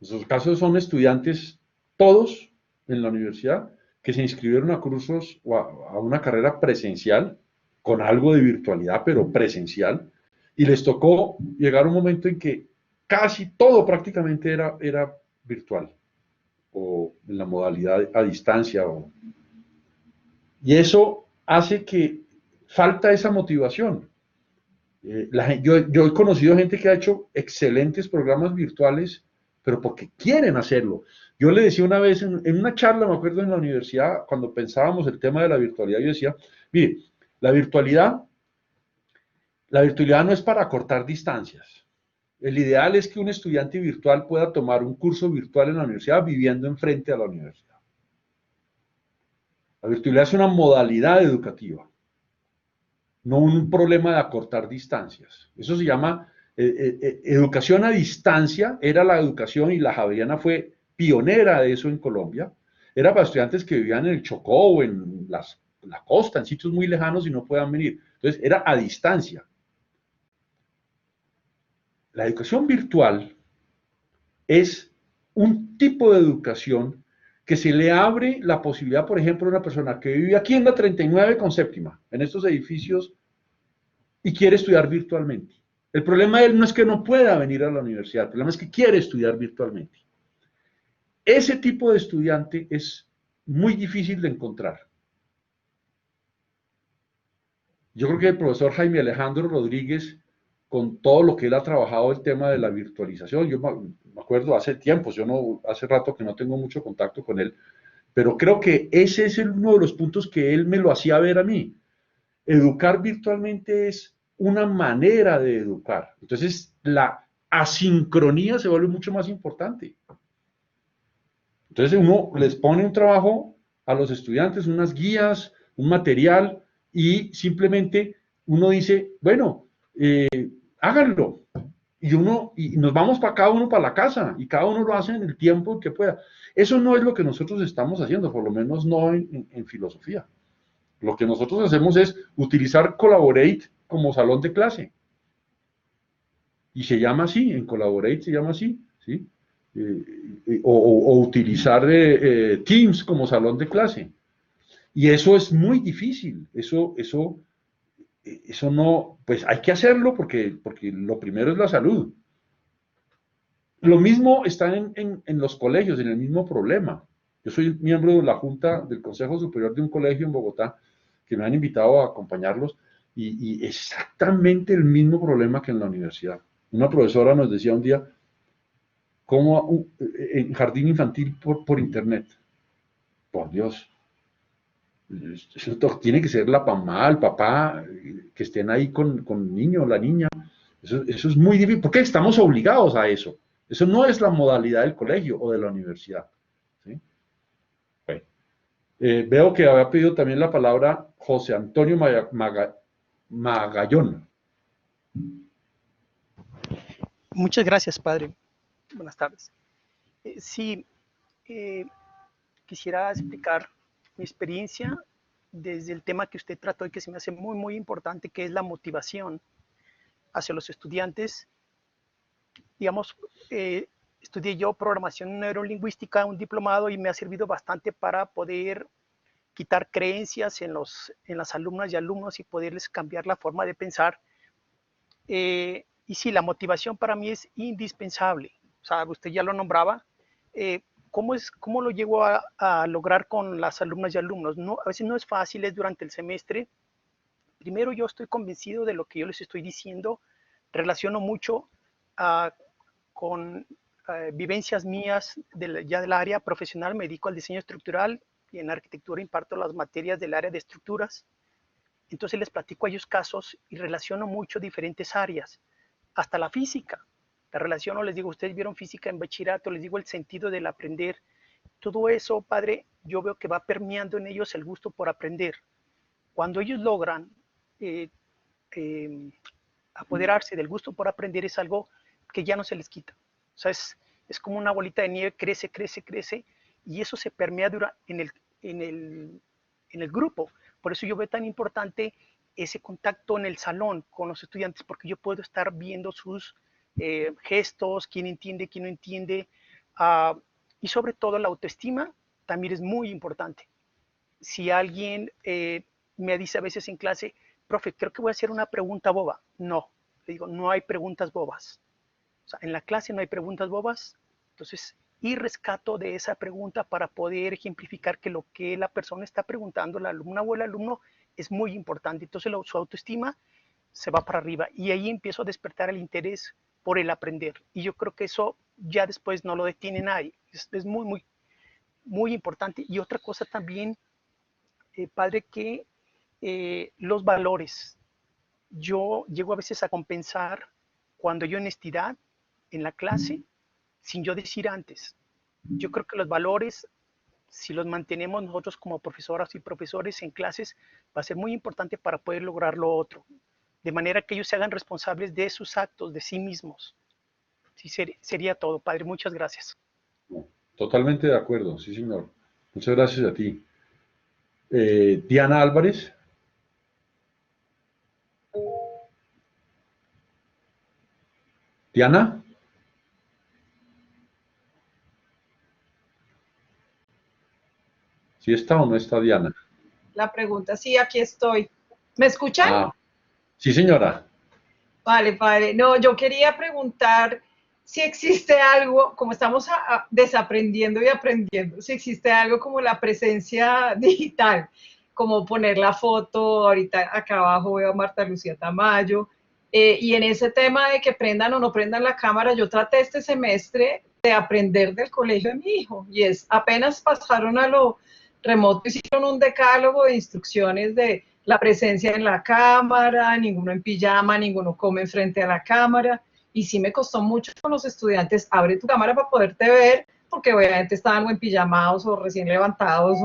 Nuestros casos son estudiantes, todos en la universidad, que se inscribieron a cursos o a una carrera presencial, con algo de virtualidad, pero presencial, y les tocó llegar a un momento en que casi todo prácticamente era virtual, o en la modalidad a distancia. Y eso hace que falta esa motivación. Yo he conocido gente que ha hecho excelentes programas virtuales, pero porque quieren hacerlo. Yo le decía una vez en una charla, me acuerdo en la universidad, cuando pensábamos el tema de la virtualidad, yo decía, mire, la virtualidad no es para acortar distancias. El ideal es que un estudiante virtual pueda tomar un curso virtual en la universidad viviendo enfrente a la universidad. La virtualidad es una modalidad educativa, no un problema de acortar distancias. Eso se llama educación a distancia, era la educación, y la Javeriana fue pionera de eso en Colombia. Era para estudiantes que vivían en el Chocó o en la costa, en sitios muy lejanos y no puedan venir. Entonces, era a distancia. La educación virtual es un tipo de educación que se le abre la posibilidad, por ejemplo, a una persona que vive aquí en la 39 con séptima, en estos edificios, y quiere estudiar virtualmente. El problema de él no es que no pueda venir a la universidad, el problema es que quiere estudiar virtualmente. Ese tipo de estudiante es muy difícil de encontrar. Yo creo que el profesor Jaime Alejandro Rodríguez, con todo lo que él ha trabajado el tema de la virtualización, yo me acuerdo hace tiempos, hace rato que no tengo mucho contacto con él, pero creo que ese es uno de los puntos que él me lo hacía ver a mí. Educar virtualmente es una manera de educar. Entonces, la asincronía se vuelve mucho más importante. Entonces, uno les pone un trabajo a los estudiantes, unas guías, un material, y simplemente uno dice, bueno, háganlo. Y nos vamos para cada uno para la casa, y cada uno lo hace en el tiempo que pueda. Eso no es lo que nosotros estamos haciendo, por lo menos no en filosofía. Lo que nosotros hacemos es utilizar Collaborate como salón de clase. Y se llama así, en Collaborate se llama así, ¿sí? O utilizar Teams como salón de clase. Y eso es muy difícil, eso no, pues hay que hacerlo porque lo primero es la salud. Lo mismo está en los colegios, en el mismo problema. Yo soy miembro de la Junta del Consejo Superior de un colegio en Bogotá, que me han invitado a acompañarlos, y exactamente el mismo problema que en la universidad. Una profesora nos decía un día, ¿cómo en jardín infantil por internet? Por Dios. Eso tiene que ser la mamá, el papá, que estén ahí con el niño o la niña. Eso es muy difícil, porque estamos obligados a eso. Eso no es la modalidad del colegio o de la universidad. ¿Sí? Bueno. Veo que había pedido también la palabra José Antonio Magallón. Muchas gracias, padre. Buenas tardes. Sí, quisiera explicar mi experiencia desde el tema que usted trató y que se me hace muy, muy importante, que es la motivación hacia los estudiantes. Digamos, estudié yo programación neurolingüística, un diplomado, y me ha servido bastante para poder quitar creencias en las alumnas y alumnos y poderles cambiar la forma de pensar. Y sí, la motivación para mí es indispensable. O sea, usted ya lo nombraba. ¿Cómo lo llego a lograr con las alumnas y alumnos? No, a veces no es fácil, es durante el semestre. Primero, yo estoy convencido de lo que yo les estoy diciendo. Relaciono mucho con vivencias mías ya del área profesional. Me dedico al diseño estructural y en arquitectura imparto las materias del área de estructuras. Entonces les platico a ellos casos y relaciono mucho diferentes áreas, hasta la física. La relaciono, les digo, ustedes vieron física en bachillerato, les digo el sentido del aprender. Todo eso, padre, yo veo que va permeando en ellos el gusto por aprender. Cuando ellos logran apoderarse del gusto por aprender, es algo que ya no se les quita. O sea, es como una bolita de nieve, crece, crece, crece, y eso se permea en el grupo. Por eso yo veo tan importante ese contacto en el salón con los estudiantes, porque yo puedo estar viendo sus gestos, quién entiende, quién no entiende, y sobre todo la autoestima también es muy importante. Si alguien me dice a veces en clase, profe, creo que voy a hacer una pregunta boba. No, le digo, no hay preguntas bobas. O sea, en la clase no hay preguntas bobas, entonces, y rescato de esa pregunta para poder ejemplificar que lo que la persona está preguntando, la alumna o el alumno, es muy importante. Entonces, su autoestima se va para arriba y ahí empiezo a despertar el interés por el aprender. Y yo creo que eso ya después no lo detiene nadie. Es muy, muy, muy importante. Y otra cosa también, padre, que los valores. Yo llego a veces a compensar cuando hay honestidad en la clase sin yo decir antes. Yo creo que los valores, si los mantenemos nosotros como profesoras y profesores en clases, va a ser muy importante para poder lograr lo otro. De manera que ellos se hagan responsables de sus actos, de sí mismos. Sí, sería todo, padre. Muchas gracias. Totalmente de acuerdo, sí, señor. Muchas gracias a ti. Diana Álvarez. Diana. ¿Sí está o no está Diana? La pregunta, sí, aquí estoy. ¿Me escuchan? Sí, señora. Vale, padre. No, yo quería preguntar si existe algo, como estamos desaprendiendo y aprendiendo, si existe algo como la presencia digital, como poner la foto, ahorita acá abajo veo a Marta Lucía Tamayo, y en ese tema de que prendan o no prendan la cámara, yo traté este semestre de aprender del colegio de mi hijo, y es apenas pasaron a lo remoto, hicieron un decálogo de instrucciones de la presencia en la cámara, ninguno en pijama, ninguno come frente a la cámara, y sí me costó mucho con los estudiantes, abre tu cámara para poderte ver, porque obviamente estaban o en pijamados o recién levantados,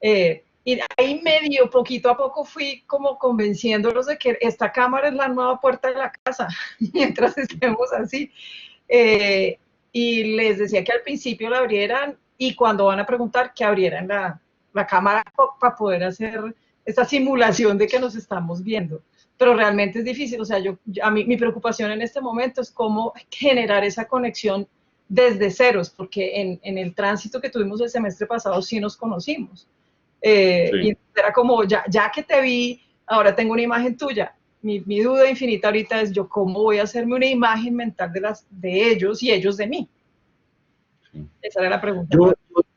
y ahí medio, poquito a poco fui como convenciéndolos de que esta cámara es la nueva puerta de la casa, mientras estemos así, y les decía que al principio la abrieran, y cuando van a preguntar, que abrieran la cámara para poder hacer esta simulación de que nos estamos viendo. pero realmente es difícil. O sea, a mí, mi preocupación en este momento es cómo generar esa conexión desde ceros, porque en el tránsito que tuvimos el semestre pasado sí nos conocimos. Y era como, ya que te vi, ahora tengo una imagen tuya. Mi duda infinita ahorita es yo cómo voy a hacerme una imagen mental de ellos y ellos de mí. Sí. Esa era la pregunta.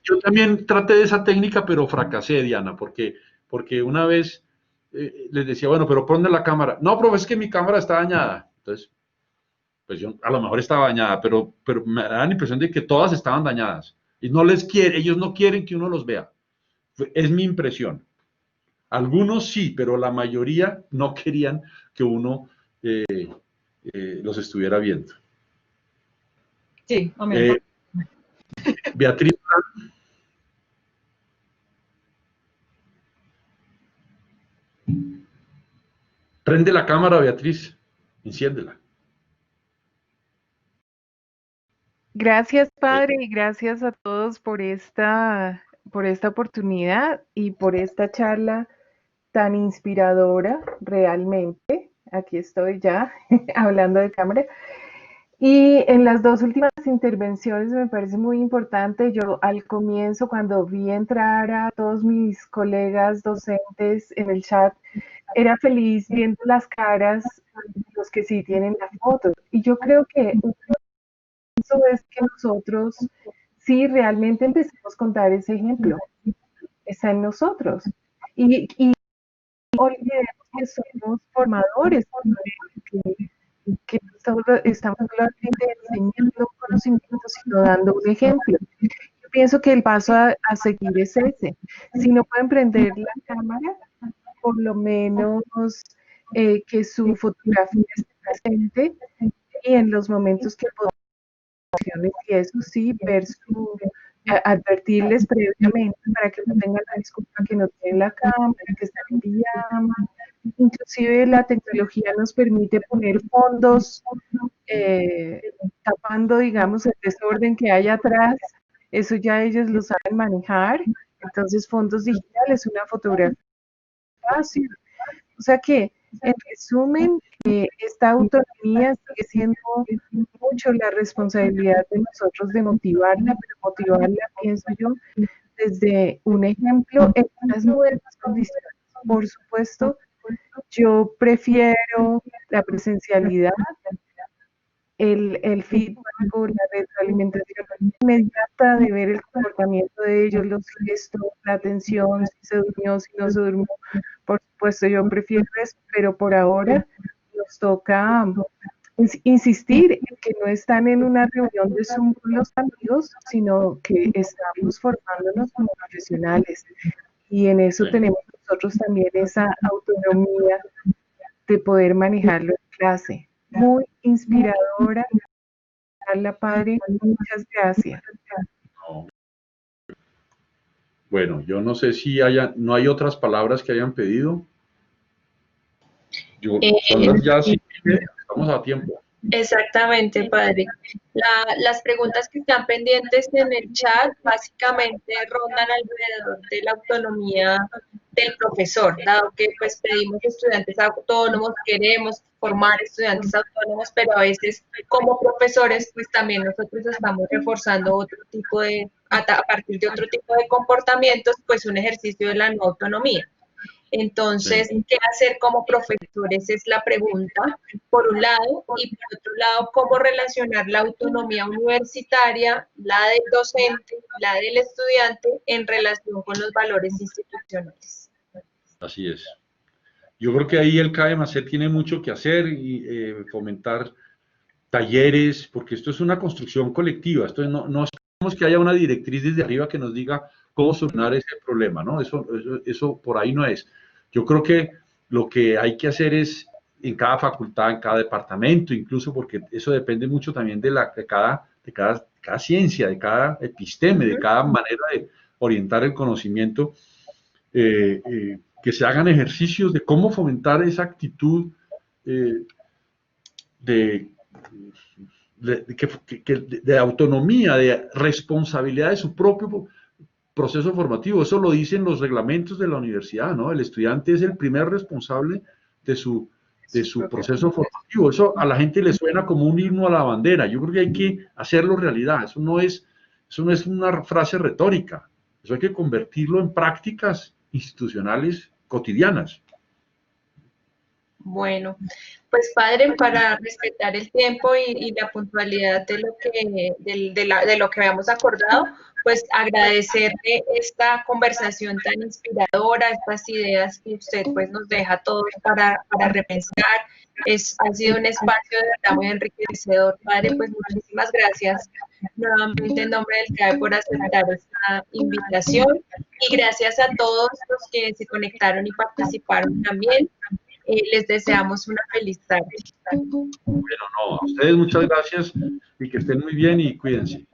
Yo también traté de esa técnica, pero fracasé, Diana, porque una vez les decía, bueno, pero ponme la cámara. No, profe, es que mi cámara está dañada. Entonces, pues yo a lo mejor estaba dañada, pero me da la impresión de que todas estaban dañadas. Y ellos no quieren que uno los vea. Es mi impresión. Algunos sí, pero la mayoría no querían que uno los estuviera viendo. Sí, amén. Beatriz. Prende la cámara, Beatriz. Enciéndela. Gracias, Padre, y gracias a todos por esta oportunidad y por esta charla tan inspiradora, realmente. Aquí estoy ya hablando de cámara. Y en las dos últimas intervenciones me parece muy importante. Yo al comienzo, cuando vi entrar a todos mis colegas docentes en el chat, era feliz viendo las caras de los que sí tienen la foto. Y yo creo que eso es que nosotros sí realmente empecemos a contar ese ejemplo. Está en nosotros. Y olvidemos que somos formadores, que no estamos solamente enseñando conocimientos, sino dando un ejemplo. Yo pienso que el paso a seguir es ese. Si no pueden prender la cámara, por lo menos que su fotografía esté presente y en los momentos que podamos, y eso sí, advertirles previamente para que no tengan la disculpa que no tienen la cámara, que están en pijama. Inclusive la tecnología nos permite poner fondos tapando, digamos, el desorden que hay atrás. Eso ya ellos lo saben manejar. Entonces, fondos digitales, una fotografía fácil. O sea que, en resumen, esta autonomía sigue siendo mucho la responsabilidad de nosotros de motivarla, pero motivarla, pienso yo, desde un ejemplo en las nuevas condiciones. Por supuesto, yo prefiero la presencialidad, el feedback o la retroalimentación inmediata de ver el comportamiento de ellos, los gestos, la atención, si se durmió, si no se durmió. Por supuesto, yo prefiero eso, pero por ahora nos toca insistir en que no están en una reunión de Zoom con los amigos, sino que estamos formándonos como profesionales. Y en eso tenemos nosotros también esa autonomía de poder manejarlo en clase. Muy inspiradora, Carla, Padre, muchas gracias. Bueno, yo no sé si no hay otras palabras que hayan pedido. Son las ya 5:30, estamos a tiempo. Exactamente, Padre. Las preguntas que están pendientes en el chat básicamente rondan alrededor de la autonomía del profesor, dado que pues pedimos estudiantes autónomos, queremos formar estudiantes autónomos, pero a veces como profesores pues también nosotros estamos reforzando otro tipo a partir de otro tipo de comportamientos, pues un ejercicio de la no autonomía. Entonces, ¿qué hacer como profesores? Es la pregunta, por un lado, y por otro lado, ¿cómo relacionar la autonomía universitaria, la del docente, la del estudiante, en relación con los valores institucionales? Así es. Yo creo que ahí el CAE+C tiene mucho que hacer y fomentar talleres, porque esto es una construcción colectiva, esto no esperamos que haya una directriz desde arriba que nos diga cómo solucionar ese problema, ¿no? Eso por ahí no es. Yo creo que lo que hay que hacer es en cada facultad, en cada departamento, incluso porque eso depende mucho también de cada ciencia, de cada episteme, de cada manera de orientar el conocimiento, que se hagan ejercicios de cómo fomentar esa actitud de autonomía, de responsabilidad de su propio proceso formativo. Eso lo dicen los reglamentos de la universidad, ¿no? El estudiante es el primer responsable de su de su proceso formativo. Eso a la gente le suena como un himno a la bandera. Yo creo que hay que hacerlo realidad. Eso no es una frase retórica. Eso hay que convertirlo en prácticas institucionales cotidianas. Bueno, pues padre, para respetar el tiempo y la puntualidad de lo que habíamos acordado, pues agradecerle esta conversación tan inspiradora, estas ideas que usted pues nos deja a todos para repensar. Ha sido un espacio de verdad muy enriquecedor, padre, pues muchísimas gracias nuevamente en nombre del CAE por aceptar esta invitación y gracias a todos los que se conectaron y participaron también. Les deseamos una feliz tarde. Bueno, no, a ustedes muchas gracias y que estén muy bien y cuídense.